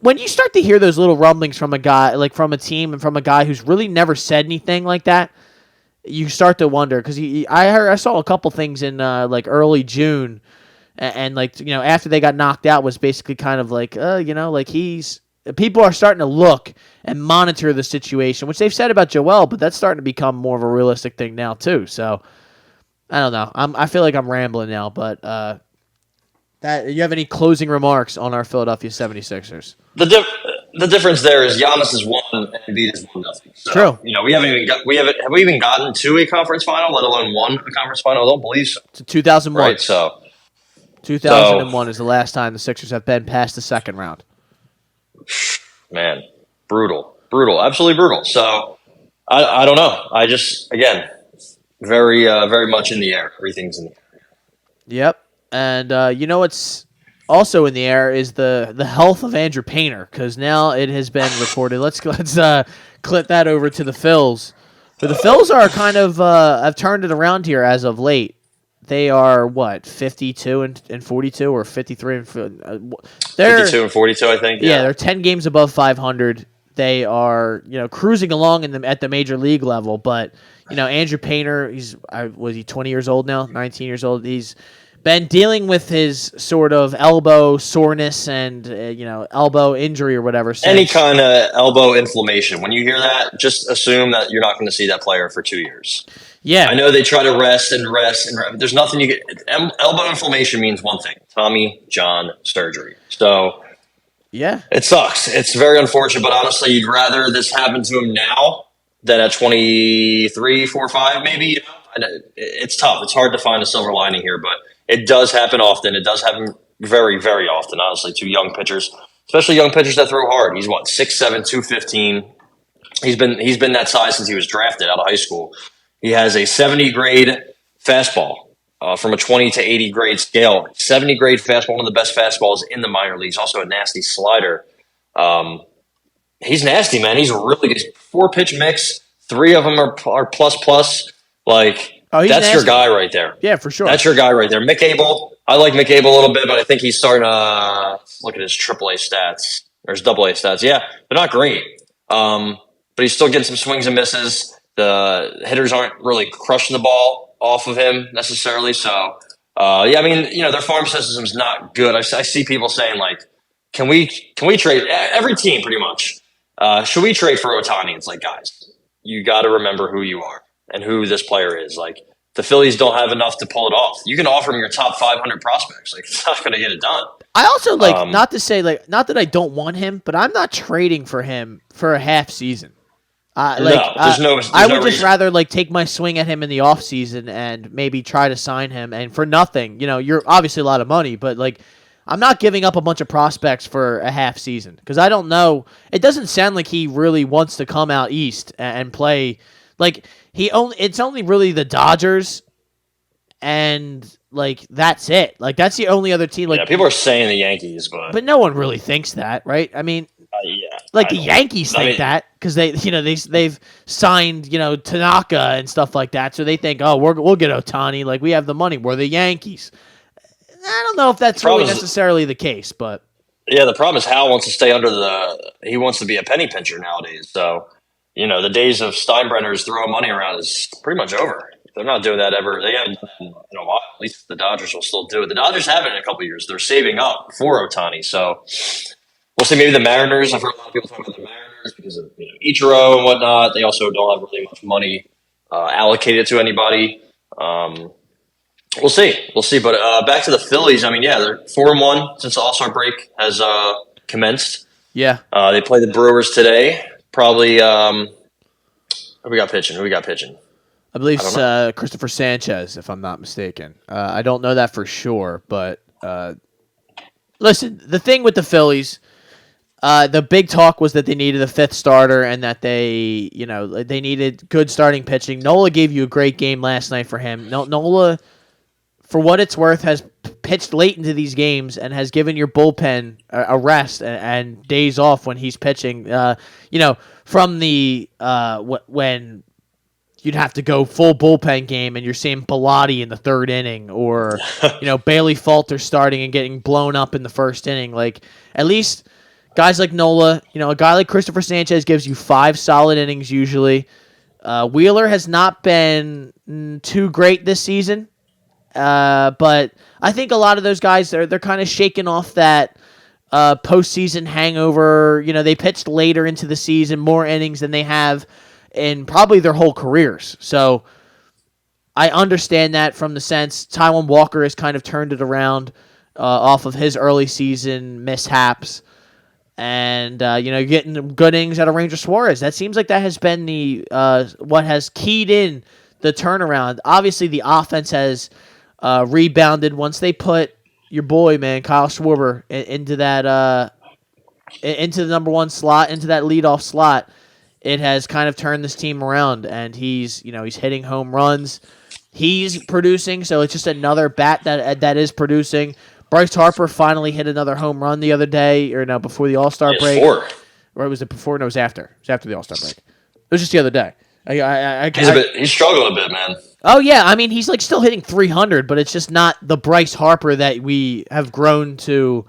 When you start to hear those little rumblings from a guy, from a team and from a guy who's really never said anything like that, you start to wonder. Because I saw a couple things in early June, and after they got knocked out was basically kind of people are starting to look and monitor the situation, which they've said about Joel, but that's starting to become more of a realistic thing now too. So I don't know. I feel like I'm rambling now, but. You have any closing remarks on our Philadelphia 76ers? The difference there is Giannis is 1 and Embiid is 1-0. So, true. Have we even gotten to a conference final, let alone won a conference final? I don't believe so. To 2001. Right, so 2001 is the last time the Sixers have been past the second round. Man, brutal, absolutely brutal. So I don't know. I just again very much in the air. Everything's in the air. Yep. And you know what's also in the air is the health of Andrew Painter, because now it has been reported. Let's clip that over to the Phils. But the Phils are kind of have turned it around here as of late. They are what, 52 and 42, or 53 and they're 52 and 42, I think. yeah, they're 10 games above 500. They are, cruising along at the major league level. But Andrew Painter, was he 20 years old now, 19 years old? He's been dealing with his sort of elbow soreness and elbow injury or whatever. Any kind of elbow inflammation. When you hear that, just assume that you're not going to see that player for 2 years. Yeah, I know they try to rest. There's nothing you get. Elbow inflammation means one thing: Tommy John surgery. So yeah, it sucks. It's very unfortunate, but honestly, you'd rather this happen to him now than at 23, 4, 5, maybe. It's tough. It's hard to find a silver lining here, but it does happen often. It does happen very, very often, honestly, to young pitchers, especially young pitchers that throw hard. He's 6'7", 215. He's been that size since he was drafted out of high school. He has a 70 grade fastball from a 20 to 80 grade scale. 70 grade fastball, one of the best fastballs in the minor leagues. Also a nasty slider. He's nasty, man. He's really good. 4-pitch mix. 3 of them are plus. Like, that's nasty. your guy right there. Yeah, for sure. That's your guy right there. Mick Abel. I like Mick Abel a little bit, but I think he's starting to look at his AAA stats or his AA stats. Yeah, they're not great. But he's still getting some swings and misses. The hitters aren't really crushing the ball off of him necessarily. So, I mean, their farm system is not good. I see people saying, like, can we trade every team pretty much? Should we trade for Ohtani? It's like, guys, you got to remember who you are and who this player is. Like, the Phillies don't have enough to pull it off. You can offer him your top 500 prospects. Like, it's not going to get it done. I also not to say not that I don't want him, but I'm not trading for him for a half season. There's no I would just reason. rather take my swing at him in the off season and maybe try to sign him, and for nothing. You're obviously a lot of money, but I'm not giving up a bunch of prospects for a half season, because I don't know. It doesn't sound like he really wants to come out east and play. It's only really the Dodgers, and that's it. That's the only other team. People are saying the Yankees, but no one really thinks that, right? I mean, the Yankees think that because they've signed Tanaka and stuff like that, so they think, oh, we'll get Ohtani. We have the money. We're the Yankees. I don't know if that's really necessarily the case, but the problem is Hal wants to stay he wants to be a penny pincher nowadays. So the days of Steinbrenner's throwing money around is pretty much over. They're not doing that ever. They haven't done it in a while. At least the Dodgers will still do it. The Dodgers haven't in a couple of years. They're saving up for Ohtani. So we'll see. Maybe the Mariners. I've heard a lot of people talk about the Mariners because of Ichiro and whatnot. They also don't have really much money allocated to anybody. We'll see. But back to the Phillies. I mean, they're 4-1 since the All-Star break has commenced. Yeah. They play the Brewers today. Probably. Who we got pitching? I believe it's Christopher Sanchez, if I'm not mistaken. I don't know that for sure, but listen, the thing with the Phillies, the big talk was that they needed a 5th starter and that they needed good starting pitching. Nola gave you a great game last night for him. Nola, for what it's worth, has pitched late into these games and has given your bullpen a rest and days off when he's pitching. From the when you'd have to go full bullpen game and you're seeing Bilotti in the 3rd inning, or Bailey Falter starting and getting blown up in the 1st inning. At least guys like Nola, a guy like Christopher Sanchez gives you 5 solid innings usually. Wheeler has not been too great this season. But I think a lot of those guys, they're kind of shaking off that postseason hangover. They pitched later into the season, more innings than they have in probably their whole careers. So I understand that from the sense Taijuan Walker has kind of turned it around off of his early season mishaps. And, getting good innings out of Ranger Suarez. That seems like that has been the what has keyed in the turnaround. Obviously, the offense has rebounded once they put your boy, man, Kyle Schwarber into that into the number one slot, into that leadoff slot, it has kind of turned this team around, and he's hitting home runs. He's producing, so it's just another bat that is producing. Bryce Harper finally hit another home run the other day, or no, before the All-Star break. Or was it before? No, it was after. It was after the All-Star break. It was just the other day. He's struggling a bit, man. Oh yeah, I mean he's like still hitting 300, but it's just not the Bryce Harper that we have grown to,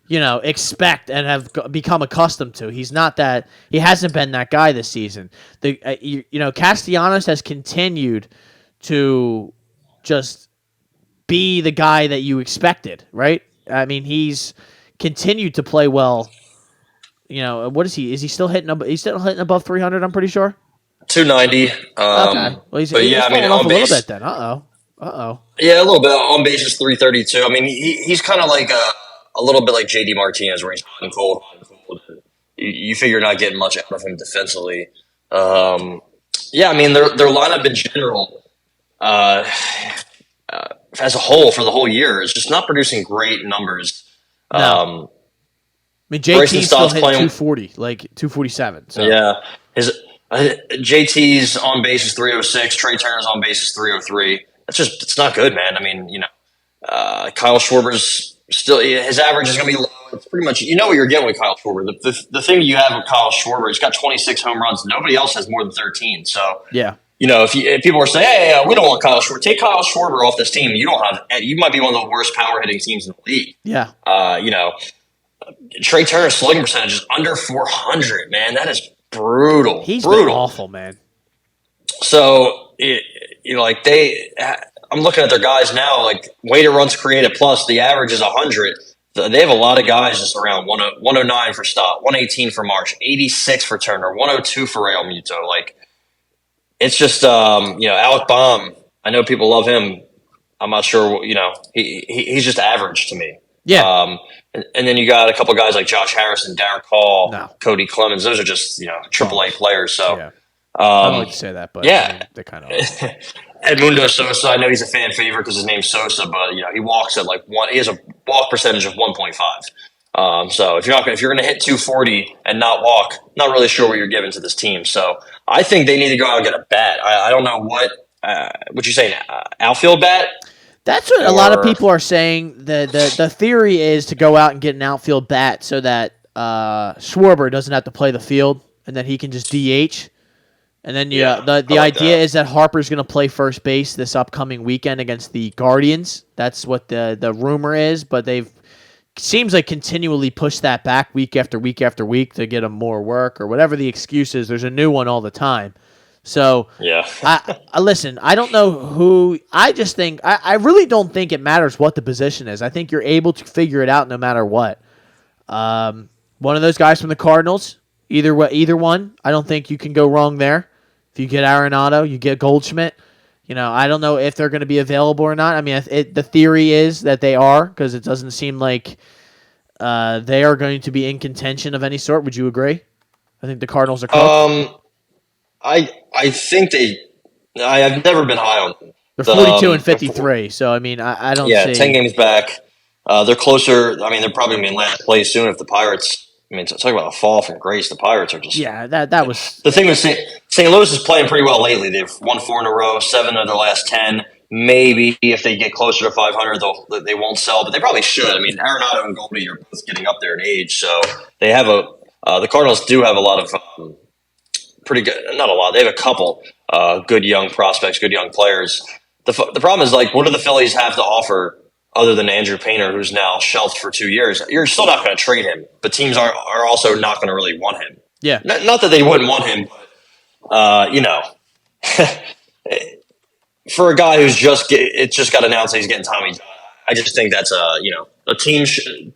expect and have become accustomed to. He's not that. He hasn't been that guy this season. Castellanos has continued to just be the guy that you expected, right? I mean, he's continued to play well. What is he? Is he still hitting? He's still hitting above 300. I'm pretty sure. 290. Okay. Well, he's falling off a little bit then. Yeah, a little bit. On base is 332. I mean, he's kind of like a little bit like JD Martinez, where he's hot and cold. You figure you're not getting much out of him defensively. I mean, their lineup in general, as a whole for the whole year, is just not producing great numbers. No. I mean, JT still hit 240, like 247. So. Yeah, his JT's on base is 306. Trey Turner's on base is 303. It's not good, man. I mean, Kyle Schwarber's still, his average is going to be low. It's pretty much, what you're getting with Kyle Schwarber. The thing you have with Kyle Schwarber, he's got 26 home runs. Nobody else has more than 13. So, yeah. If people are saying, hey, we don't want Kyle Schwarber, take Kyle Schwarber off this team. You might be one of the worst power hitting teams in the league. Yeah. Trey Turner's slugging percentage is under 400, man. That is brutal. He's been awful, man. So, I'm looking at their guys now, like weighted runs created plus, the average is 100. They have a lot of guys just around 109 for Stott, 118 for Marsh, 86 for Turner, 102 for Real Muto. Like, it's just, Alec Baum, I know people love him. I'm not sure, he's just average to me. Yeah. And then you got a couple guys like Josh Harrison, Darren Hall, Cody Clemens. Those are just, AAA players. So, yeah. I don't like to say that, but yeah, they kind of Edmundo Sosa, I know he's a fan favorite because his name's Sosa, but he walks at like he has a walk percentage of 1.5. So if you're gonna hit 240 and not walk, not really sure what you're giving to this team. So I think they need to go out and get a bat. I don't know what you say, outfield bat. That's what a lot of people are saying. The theory is to go out and get an outfield bat so that Schwarber doesn't have to play the field and then he can just DH. And then the idea is that Harper's going to play first base this upcoming weekend against the Guardians. That's what the rumor is, but they've seems like continually push that back week after week after week to get him more work or whatever the excuse is. There's a new one all the time. So yeah, I listen. I don't know who. I just think I really don't think it matters what the position is. I think you're able to figure it out no matter what. One of those guys from the Cardinals, either one. I don't think you can go wrong there. If you get Arenado, you get Goldschmidt. I don't know if they're going to be available or not. I mean, the theory is that they are because it doesn't seem like they are going to be in contention of any sort. Would you agree? I think the Cardinals are cooked. I think I've never been high on them. They're 42 and 53, so I mean, I don't see. Yeah, 10 games back. They're closer. I mean, they're probably going to be in last place soon if the Pirates. I mean, talk about a fall from grace. The Pirates are just. Yeah, that was. The thing with St. Louis is playing pretty well lately. They've won 4 in a row, 7 of their last 10. Maybe if they get closer to 500, they won't sell, but they probably should. I mean, Arenado and Goldie are both getting up there in age, so they have the Cardinals do have a lot of pretty good. Not a lot. They have a couple good young prospects, good young players. The problem is, like, what do the Phillies have to offer other than Andrew Painter, who's now shelved for 2 years? You're still not going to trade him, but teams are also not going to really want him. Yeah. Not that they wouldn't want him, but, for a guy who's just got announced that he's getting Tommy John, I just think that's a team.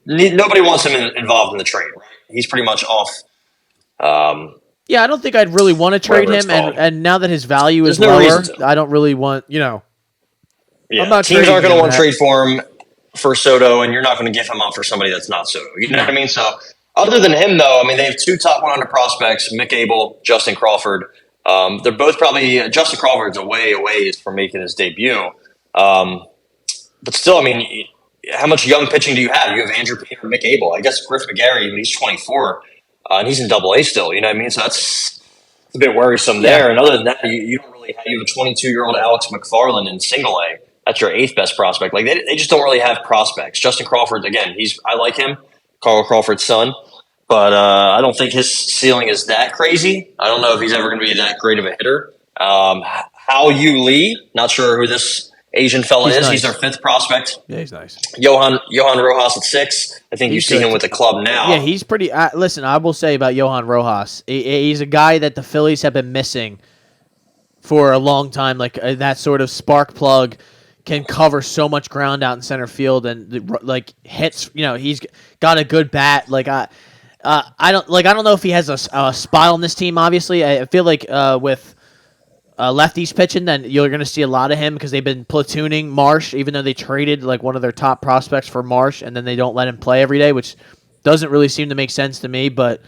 Nobody wants him involved in the trade. Right? He's pretty much off. Yeah, I don't think I'd really want to trade him, and now that his value is lower, I don't really want. Yeah, I'm not teams aren't going to want to trade for him for Soto, and you're not going to give him up for somebody that's not Soto. You know what I mean? So, other than him, though, I mean, they have 2 top 100 prospects: Mick Abel, Justin Crawford. They're both probably Justin Crawford's a ways from making his debut, but still, I mean, how much young pitching do you have? You have Andrew Painter, Mick Abel. I guess Griff McGarry, but he's 24, and he's in Double A still. You know what I mean? So that's a bit worrisome there. And other than that, you don't really have, you have a 22-year-old Alex McFarland in Single A. That's your 8th best prospect. Like they just don't really have prospects. Justin Crawford, again, I like him, Carl Crawford's son, but I don't think his ceiling is that crazy. I don't know if he's ever going to be that great of a hitter. Hao Yu Lee, not sure who this Asian fella is. Nice. He's their 5th prospect. Yeah, he's nice. Johan Rojas at 6. I think you see him with the club now. Yeah, he's pretty. Listen, I will say about Johan Rojas, he's a guy that the Phillies have been missing for a long time. Like that sort of spark plug can cover so much ground out in center field and like hits. You know, he's got a good bat. Like I don't know if he has a spot on this team. Obviously, I feel like with lefties pitching, then you're going to see a lot of him because they've been platooning Marsh, even though they traded like one of their top prospects for Marsh, and then they don't let him play every day, which doesn't really seem to make sense to me. But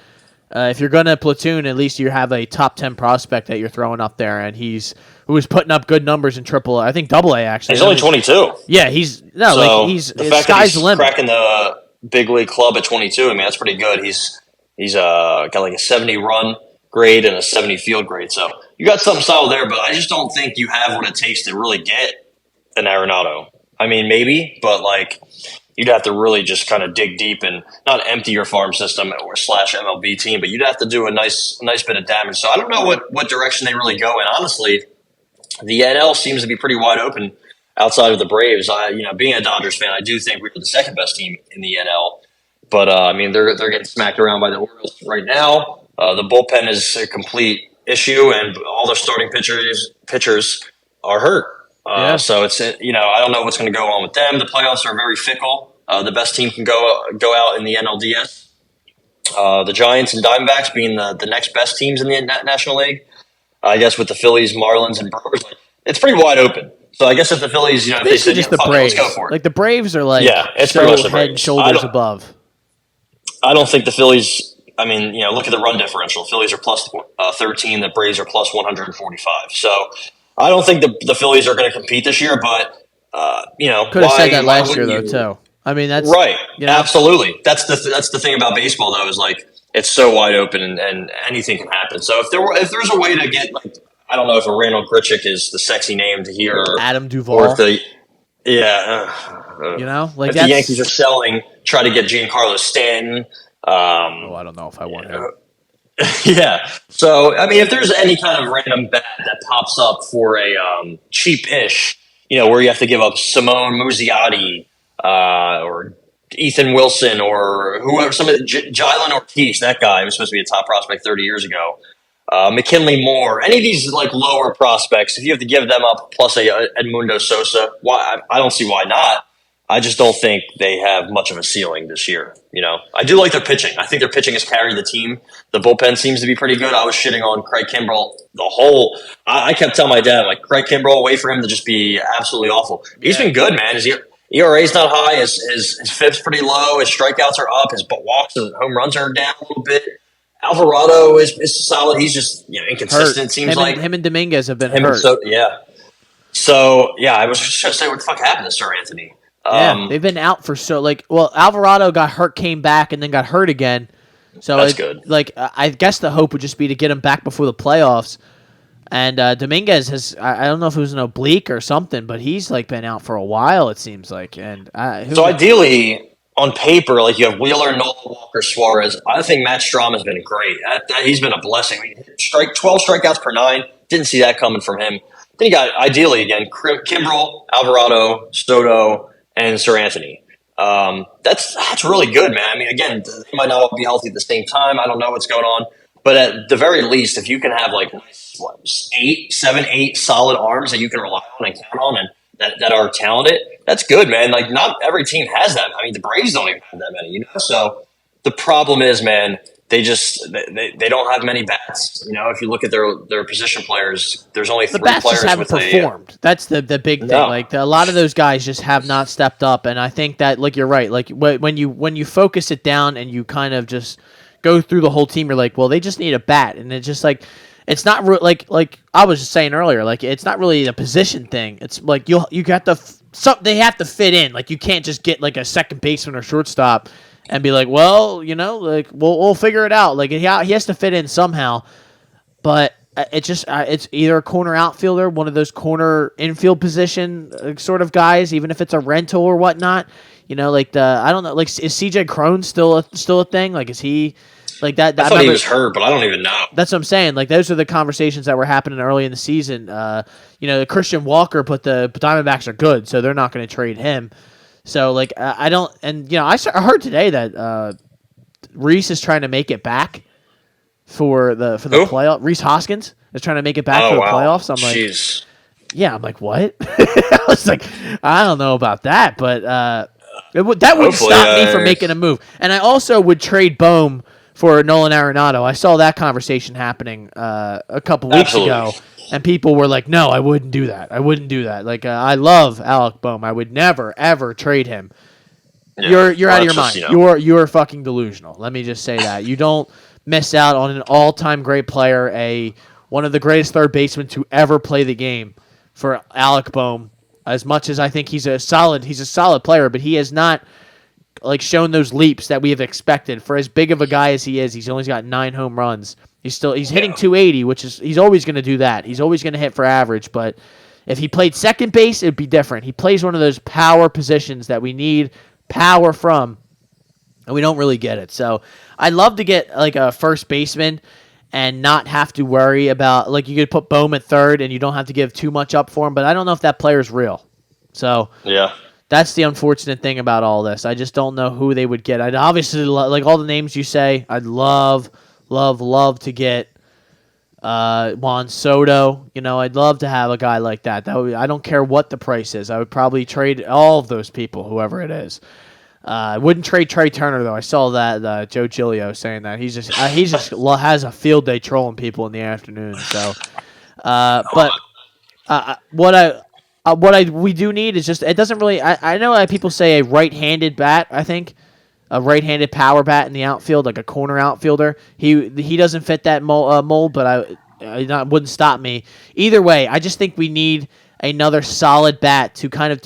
if you're going to platoon, at least you have a top 10 prospect that you're throwing up there, and who was putting up good numbers in AAA. I think Double A actually. He's only 22. Yeah, he's the fact sky's that the limit. Cracking the big league club at 22. I mean, that's pretty good. He's got like a 70 run grade and a 70 field grade. So you got something solid there, but I just don't think you have what it takes to really get an Arenado. I mean, maybe, but like you'd have to really just kind of dig deep and not empty your farm system or / MLB team, but you'd have to do a nice bit of damage. So I don't know what direction they really go in. Honestly, the NL seems to be pretty wide open outside of the Braves. Being a Dodgers fan, I do think we're the 2nd best team in the NL. But I mean, they're getting smacked around by the Orioles right now. The bullpen is a complete issue, and all their starting pitchers are hurt. So it's I don't know what's going to go on with them. The playoffs are very fickle. The best team can go out in the NLDS. The Giants and Diamondbacks being the next best teams in the National League. I guess with the Phillies, Marlins, and Brewers, it's pretty wide open. So I guess if the Phillies, if they said, just the Braves, let's go for it. Like the Braves are like it's so pretty much the head and shoulders above. I don't think the Phillies. I mean, look at the run differential. Phillies are plus 13. The Braves are plus 145. So I don't think the Phillies are going to compete this year. But could have said that last year though too. I mean, that's right. Absolutely. That's the thing about baseball though, is like it's so wide open and anything can happen. So if there's a way to get like, I don't know if a Randall Grichuk is the sexy name to hear, or Adam Duvall, or if the like if the Yankees are selling, try to get Giancarlo Stanton. I don't know if I want him. Yeah. So, I mean, if there's any kind of random bat that pops up for a cheap-ish, where you have to give up Simone Muzziotti or Ethan Wilson or whoever, Jalen Ortiz, that guy was supposed to be a top prospect 30 years ago. McKinley Moore, any of these like lower prospects, if you have to give them up plus a Edmundo Sosa, why? I don't see why not. I just don't think they have much of a ceiling this year. I do like their pitching. I think their pitching has carried the team. The bullpen seems to be pretty good. I was shitting on Craig Kimbrell I kept telling my dad, like, Craig Kimbrell, wait for him to just be absolutely awful. He's been good, man. His ERA's not high. His FIP's pretty low. His strikeouts are up. His walks and home runs are down a little bit. Alvarado is solid. He's just inconsistent. Hurt. Seems like him and Dominguez have been hurt. So I was just trying to say, what the fuck happened to Sir Anthony? They've been out for Alvarado got hurt, came back, and then got hurt again. So that's good. Like I guess the hope would just be to get him back before the playoffs. And Dominguez has, I don't know if it was an oblique or something, but he's like been out for a while, it seems like. And ideally, on paper, like you have Wheeler, Nola, Walker, Suarez. I think Matt Strahm has been great. He's been a blessing. 12 strikeouts per 9. Didn't see that coming from him. Then you got, ideally, again, Kimbrel, Alvarado, Soto, and Sir Anthony. That's really good, man. I mean, again, they might not all be healthy at the same time. I don't know what's going on. But at the very least, if you can have like 8 solid arms that you can rely on and count on and that are talented, that's good, man. Like, not every team has that. I mean, the Braves don't even have that many, So the problem is, man, they don't have many bats. If you look at their position players, there's only 3 players just haven't performed. That's the big thing. No. Like a lot of those guys just have not stepped up, and I think that, like, you're right. Like when you focus it down and you kind of just go through the whole team, you're like, well, they just need a bat, and it's just like it's not like I was just saying earlier. Like, it's not really a position thing. It's like you got to they have to fit in. Like you can't just get like a second baseman or shortstop and be like, well, like we'll figure it out. Like he has to fit in somehow. But it's either a corner outfielder, one of those corner infield position sort of guys, even if it's a rental or whatnot. Like I don't know, like is CJ Crone still a thing? Like is he like that? I thought he was hurt, but I don't even know. That's what I'm saying. Like those are the conversations that were happening early in the season. Christian Walker, but the Diamondbacks are good, so they're not going to trade him. So like I don't, and I heard today that Reese is trying to make it back for the playoff. Reese Hoskins is trying to make it back for the playoffs. I'm like, jeez. Yeah, I'm like, what? I was like, I don't know about that, but that wouldn't stop me from making a move. And I also would trade Bohm for Nolan Arenado. I saw that conversation happening a couple weeks ago, and people were like, no, I wouldn't do that. Like, I love Alec Bohm. I would never, ever trade him. Yeah, you're out of your mind. You're fucking delusional. Let me just say that. You don't miss out on an all-time great player, one of the greatest third basemen to ever play the game for Alec Bohm. As much as I think he's a solid player, but he has not like shown those leaps that we have expected. For as big of a guy as he is, he's only got 9 home runs. He's hitting 280, which is he's always going to do that. He's always going to hit for average, but if he played second base, it'd be different. He plays one of those power positions that we need power from, and we don't really get it. So I'd love to get like a first baseman and not have to worry about, like, you could put Bohm at third and you don't have to give too much up for him, but I don't know if that player's real. So yeah, that's the unfortunate thing about all this. I just don't know who they would get. I'd obviously, like all the names you say, I'd love to get Juan Soto. I'd love to have a guy like that. I don't care what the price is. I would probably trade all of those people, whoever it is. I wouldn't trade Trey Turner though. I saw that Joe Giglio saying that he just has a field day trolling people in the afternoon. So, what we do need is just, it doesn't really. I know people say a right-handed bat. I think a right-handed power bat in the outfield, like a corner outfielder. He doesn't fit that mold, but I wouldn't stop me either way. I just think we need another solid bat to kind of.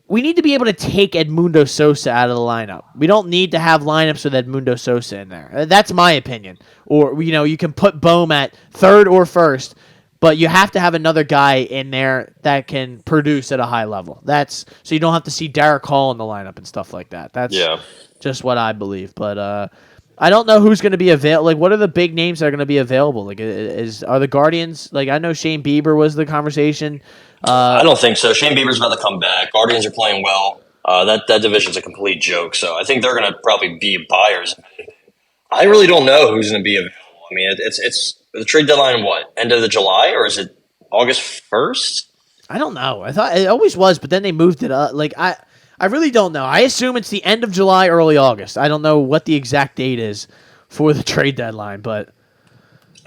We need to be able to take Edmundo Sosa out of the lineup. We don't need to have lineups with Edmundo Sosa in there. That's my opinion. Or, you can put Bohm at third or first, but you have to have another guy in there that can produce at a high level. So you don't have to see Derek Hall in the lineup and stuff like that. That's just what I believe. But I don't know who's going to be available. Like, what are the big names that are going to be available? Like, are the Guardians? Like, I know Shane Bieber was the conversation. I don't think so. Shane Bieber's about to come back. Guardians are playing well. That division's a complete joke. So I think they're going to probably be buyers. I really don't know who's going to be available. I mean, it's the trade deadline. What, end of the July, or is it August 1st? I don't know. I thought it always was, but then they moved it up. Like I really don't know. I assume it's the end of July, early August. I don't know what the exact date is for the trade deadline, but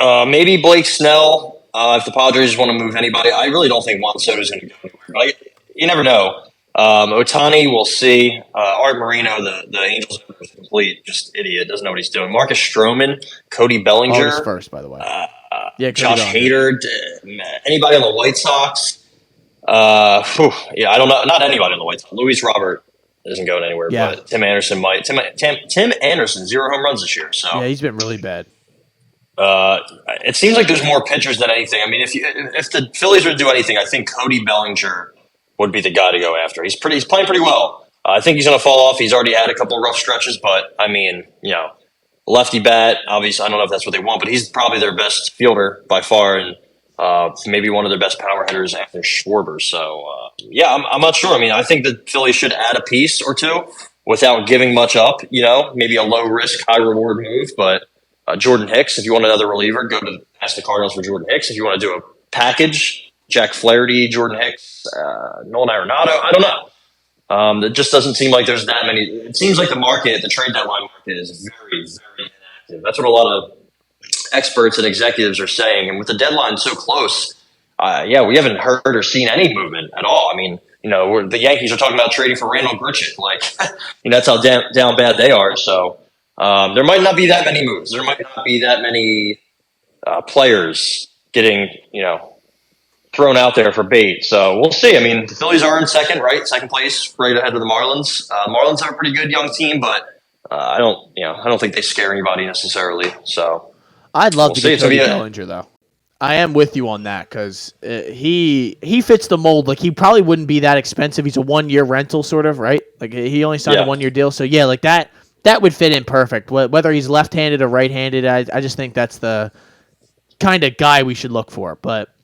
maybe Blake Snell. If the Padres want to move anybody, I really don't think Juan Soto is going to go anywhere. But you never know. Otani, we'll see. Art Moreno, the Angels owner, is a complete just idiot. Doesn't know what he's doing. Marcus Stroman, Cody Bellinger. August 1st, by the way. Josh Hader. Anybody on the White Sox? I don't know. Not anybody on the White Sox. Luis Robert isn't going anywhere, but Tim Anderson might. Tim Anderson, 0 home runs this year. So yeah, he's been really bad. It seems like there's more pitchers than anything. I mean, if the Phillies would do anything, I think Cody Bellinger would be the guy to go after. He's playing pretty well. I think he's going to fall off. He's already had a couple of rough stretches, but I mean, lefty bat. Obviously, I don't know if that's what they want, but he's probably their best fielder by far, and maybe one of their best power hitters after Schwarber. So I'm not sure. I mean, I think the Phillies should add a piece or two without giving much up. Maybe a low risk, high reward move, but. Jordan Hicks, if you want another reliever, ask the Cardinals for Jordan Hicks. If you want to do a package, Jack Flaherty, Jordan Hicks, Nolan Arenado, I don't know. It just doesn't seem like there's that many. It seems like the trade deadline market is very, very inactive. That's what a lot of experts and executives are saying. And with the deadline so close, we haven't heard or seen any movement at all. I mean, the Yankees are talking about trading for Randall Grichuk. Like, that's how down bad they are. So. There might not be that many moves. There might not be that many players getting, thrown out there for bait. So we'll see. I mean, the Phillies are in second, right? Second place, right ahead of the Marlins. Marlins are a pretty good young team, but I don't think they scare anybody necessarily. So I'd love to see. get Cody Bellinger, though. I am with you on that because he fits the mold. Like, he probably wouldn't be that expensive. He's a 1-year rental, sort of, right? Like, he only signed a 1-year deal. So, yeah, like that would fit in perfect. Whether he's left-handed or right-handed, I just think that's the kind of guy we should look for. But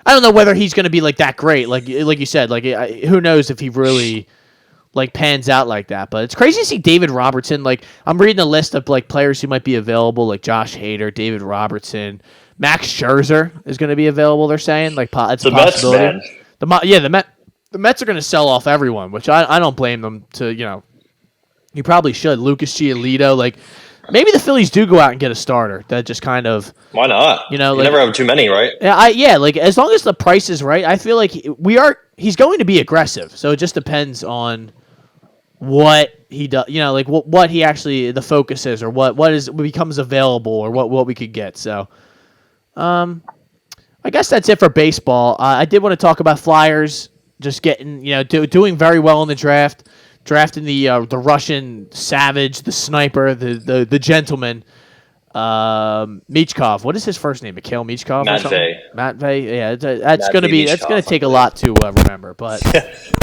I don't know whether he's going to be, like, that great. Like you said, like, who knows if he really like pans out like that. But it's crazy to see David Robertson. Like, I'm reading a list of like players who might be available, like Josh Hader, David Robertson, Max Scherzer is going to be available. They're saying like it's a possibility. The Mets are going to sell off everyone, which I don't blame them to. You probably should. Lucas Giolito, like maybe the Phillies do go out and get a starter. That just kind of why not? You like, never have too many, right? Yeah, like as long as the price is right, I feel like he's going to be aggressive. So it just depends on what he does, like what he actually the focus is, or what becomes available, or what we could get. So, I guess that's it for baseball. I did want to talk about Flyers just getting doing very well in the draft, drafting the Russian savage, the sniper, the gentleman, Michkov. What is his first name? Mikhail Michkov. Matvey. Yeah, that's going to take a lot to remember, but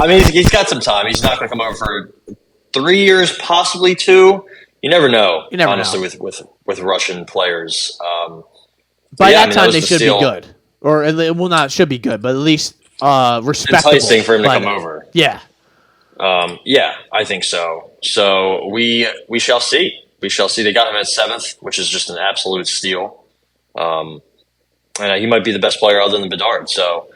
I mean, he's got some time. He's not going to come over for 3 years, possibly 2. You never know. Honestly, with Russian players. By that time, they should be good, or not should be good, but at least respectable. Enticing for him to come over. Yeah. I think so. So we shall see. We shall see. They got him at 7th, which is just an absolute steal. And he might be the best player other than Bedard. So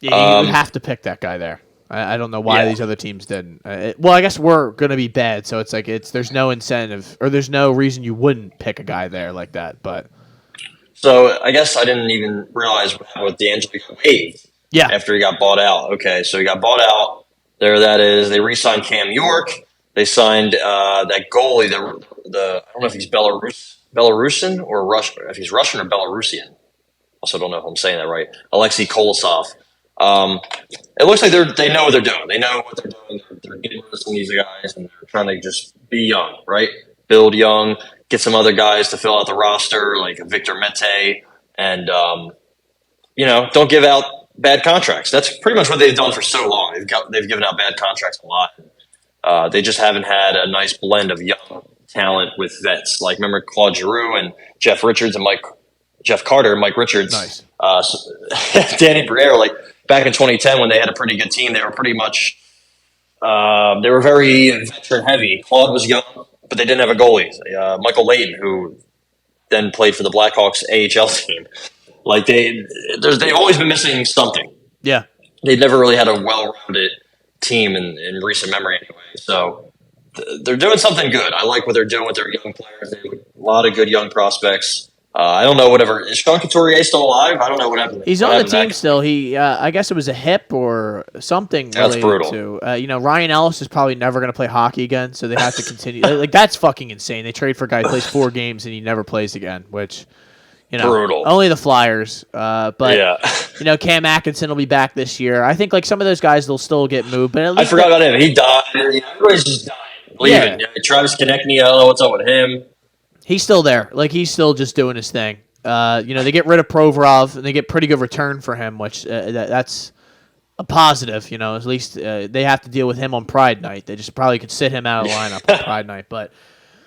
you have to pick that guy there. I don't know why these other teams didn't. Well, I guess we're going to be bad, so it's like there's no incentive, or there's no reason you wouldn't pick a guy there like that. But so I guess I didn't even realize what happened with D'Angelo got waived. Yeah. After he got bought out. Okay, so he got bought out. There that is. They re-signed Cam York. They signed that goalie. I don't know if he's Belarusian or Russian. If he's Russian or Belarusian. Also, don't know if I'm saying that right. Alexei Kolosov. It looks like they know what they're doing. They know what they're doing. They're getting rid of some of these guys, and they're trying to just be young, right? Build young. Get some other guys to fill out the roster, like Victor Mete, and don't give out bad contracts. That's pretty much what they've done for so long. They've given out bad contracts a lot. They just haven't had a nice blend of young talent with vets. Like, remember Claude Giroux and Jeff Richards and Jeff Carter, Mike Richards, nice. Danny Briere. Like back in 2010 when they had a pretty good team, they were pretty much they were very veteran heavy. Claude was young, but they didn't have a goalie. Michael Layton, who then played for the Blackhawks AHL team. Like they've always been missing something. Yeah, they've never really had a well-rounded team in recent memory, anyway. So they're doing something good. I like what they're doing with their young players. They have a lot of good young prospects. I don't know whatever is Sean Couturier still alive? I don't know what happened. He's on the team still. He, I guess it was a hip or something. That's brutal. To Ryan Ellis is probably never going to play hockey again, so they have to continue. Like that's fucking insane. They trade for a guy who plays 4 games and he never plays again, which. Brutal. Only the Flyers. But, Cam Atkinson will be back this year. I think, like, some of those guys, they'll still get moved. But at least I forgot about him. He died. Everybody's just dying. Leaving. Yeah. Travis Konechny, I don't know what's up with him. He's still there. Like, he's still just doing his thing. They get rid of Provorov, and they get pretty good return for him, which that's a positive. At least they have to deal with him on Pride Night. They just probably could sit him out of the lineup on Pride Night. But,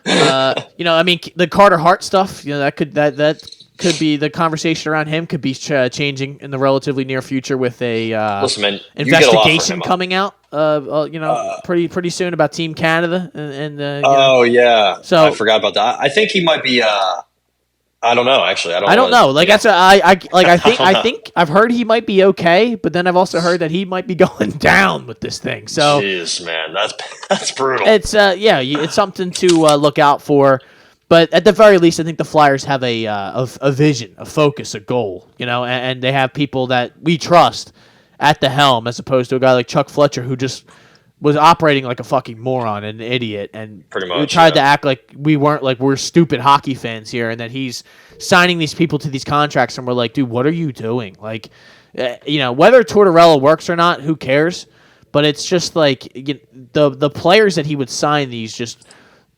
the Carter Hart stuff, that could be the conversation around him could be changing in the relatively near future with a listen, man, investigation coming out. Pretty soon about Team Canada yeah. So I forgot about that. I think he might be. I don't know. Actually, I don't know. Like that's I think I've heard he might be okay, but then I've also heard that he might be going down with this thing. So, jeez, man, that's brutal. It's it's something to look out for. But at the very least, I think the Flyers have a vision, a focus, a goal, and they have people that we trust at the helm, as opposed to a guy like Chuck Fletcher who just was operating like a fucking moron and an idiot, and pretty much, we tried to act like we weren't, like we're stupid hockey fans here, and that he's signing these people to these contracts, and we're like, dude, what are you doing? Like, Whether Tortorella works or not, who cares? But it's just like the players that he would sign, these just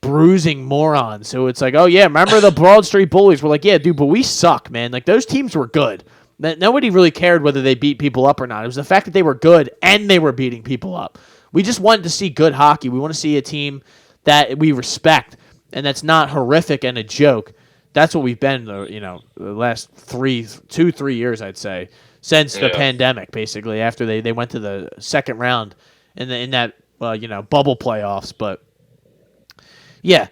bruising morons. So it's like, oh yeah, remember the Broad Street Bullies? We're like, yeah, dude, but we suck, man. Like those teams were good. Nobody really cared whether they beat people up or not. It was the fact that they were good and they were beating people up. We just wanted to see good hockey. We want to see a team that we respect and that's not horrific and a joke. That's what we've been, the last 3 years, I'd say, since the pandemic, basically, after they went to the second round in that bubble playoffs. But yeah,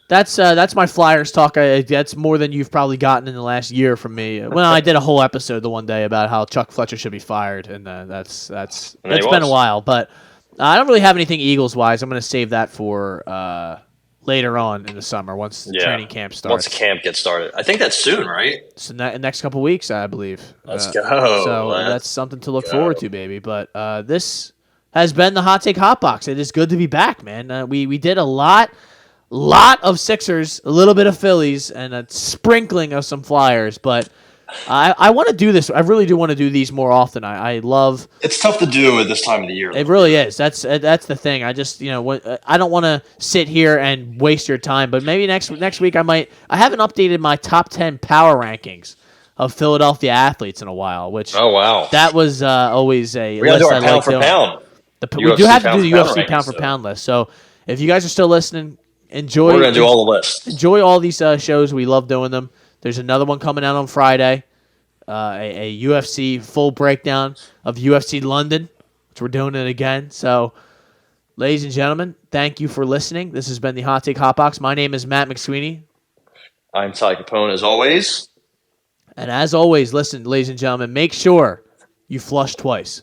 that's my Flyers talk. That's more than you've probably gotten in the last year from me. Well, I did a whole episode the one day about how Chuck Fletcher should be fired, and that's been a while. But I don't really have anything Eagles wise. I'm going to save that for later on in the summer once training camp starts. Once camp gets started, I think that's soon, right? It's in the next couple weeks, I believe. Let's go. So that's something to look forward to, baby. But this has been the Hot Take Hot Box. It is good to be back, man. We did a lot of Sixers, a little bit of Phillies, and a sprinkling of some Flyers. But I want to do this. I really do want to do these more often. I love. It's tough to do at this time of the year. It really is. That's the thing. I just I don't want to sit here and waste your time. But maybe next week I might. I haven't updated my top 10 power rankings of Philadelphia athletes in a while. Which that was always a list I like doing. Pound. We do have to do the UFC pound for pound list. So if you guys are still listening, enjoy. We're gonna do all the lists. Enjoy all these shows. We love doing them. There's another one coming out on Friday, a UFC full breakdown of UFC London, which we're doing it again. So, ladies and gentlemen, thank you for listening. This has been the Hot Take Hot Box. My name is Matt McSweeney. I'm Ty Capone, as always. And as always, listen, ladies and gentlemen, make sure you flush twice.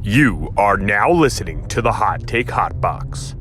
You are now listening to the Hot Take Hot Box.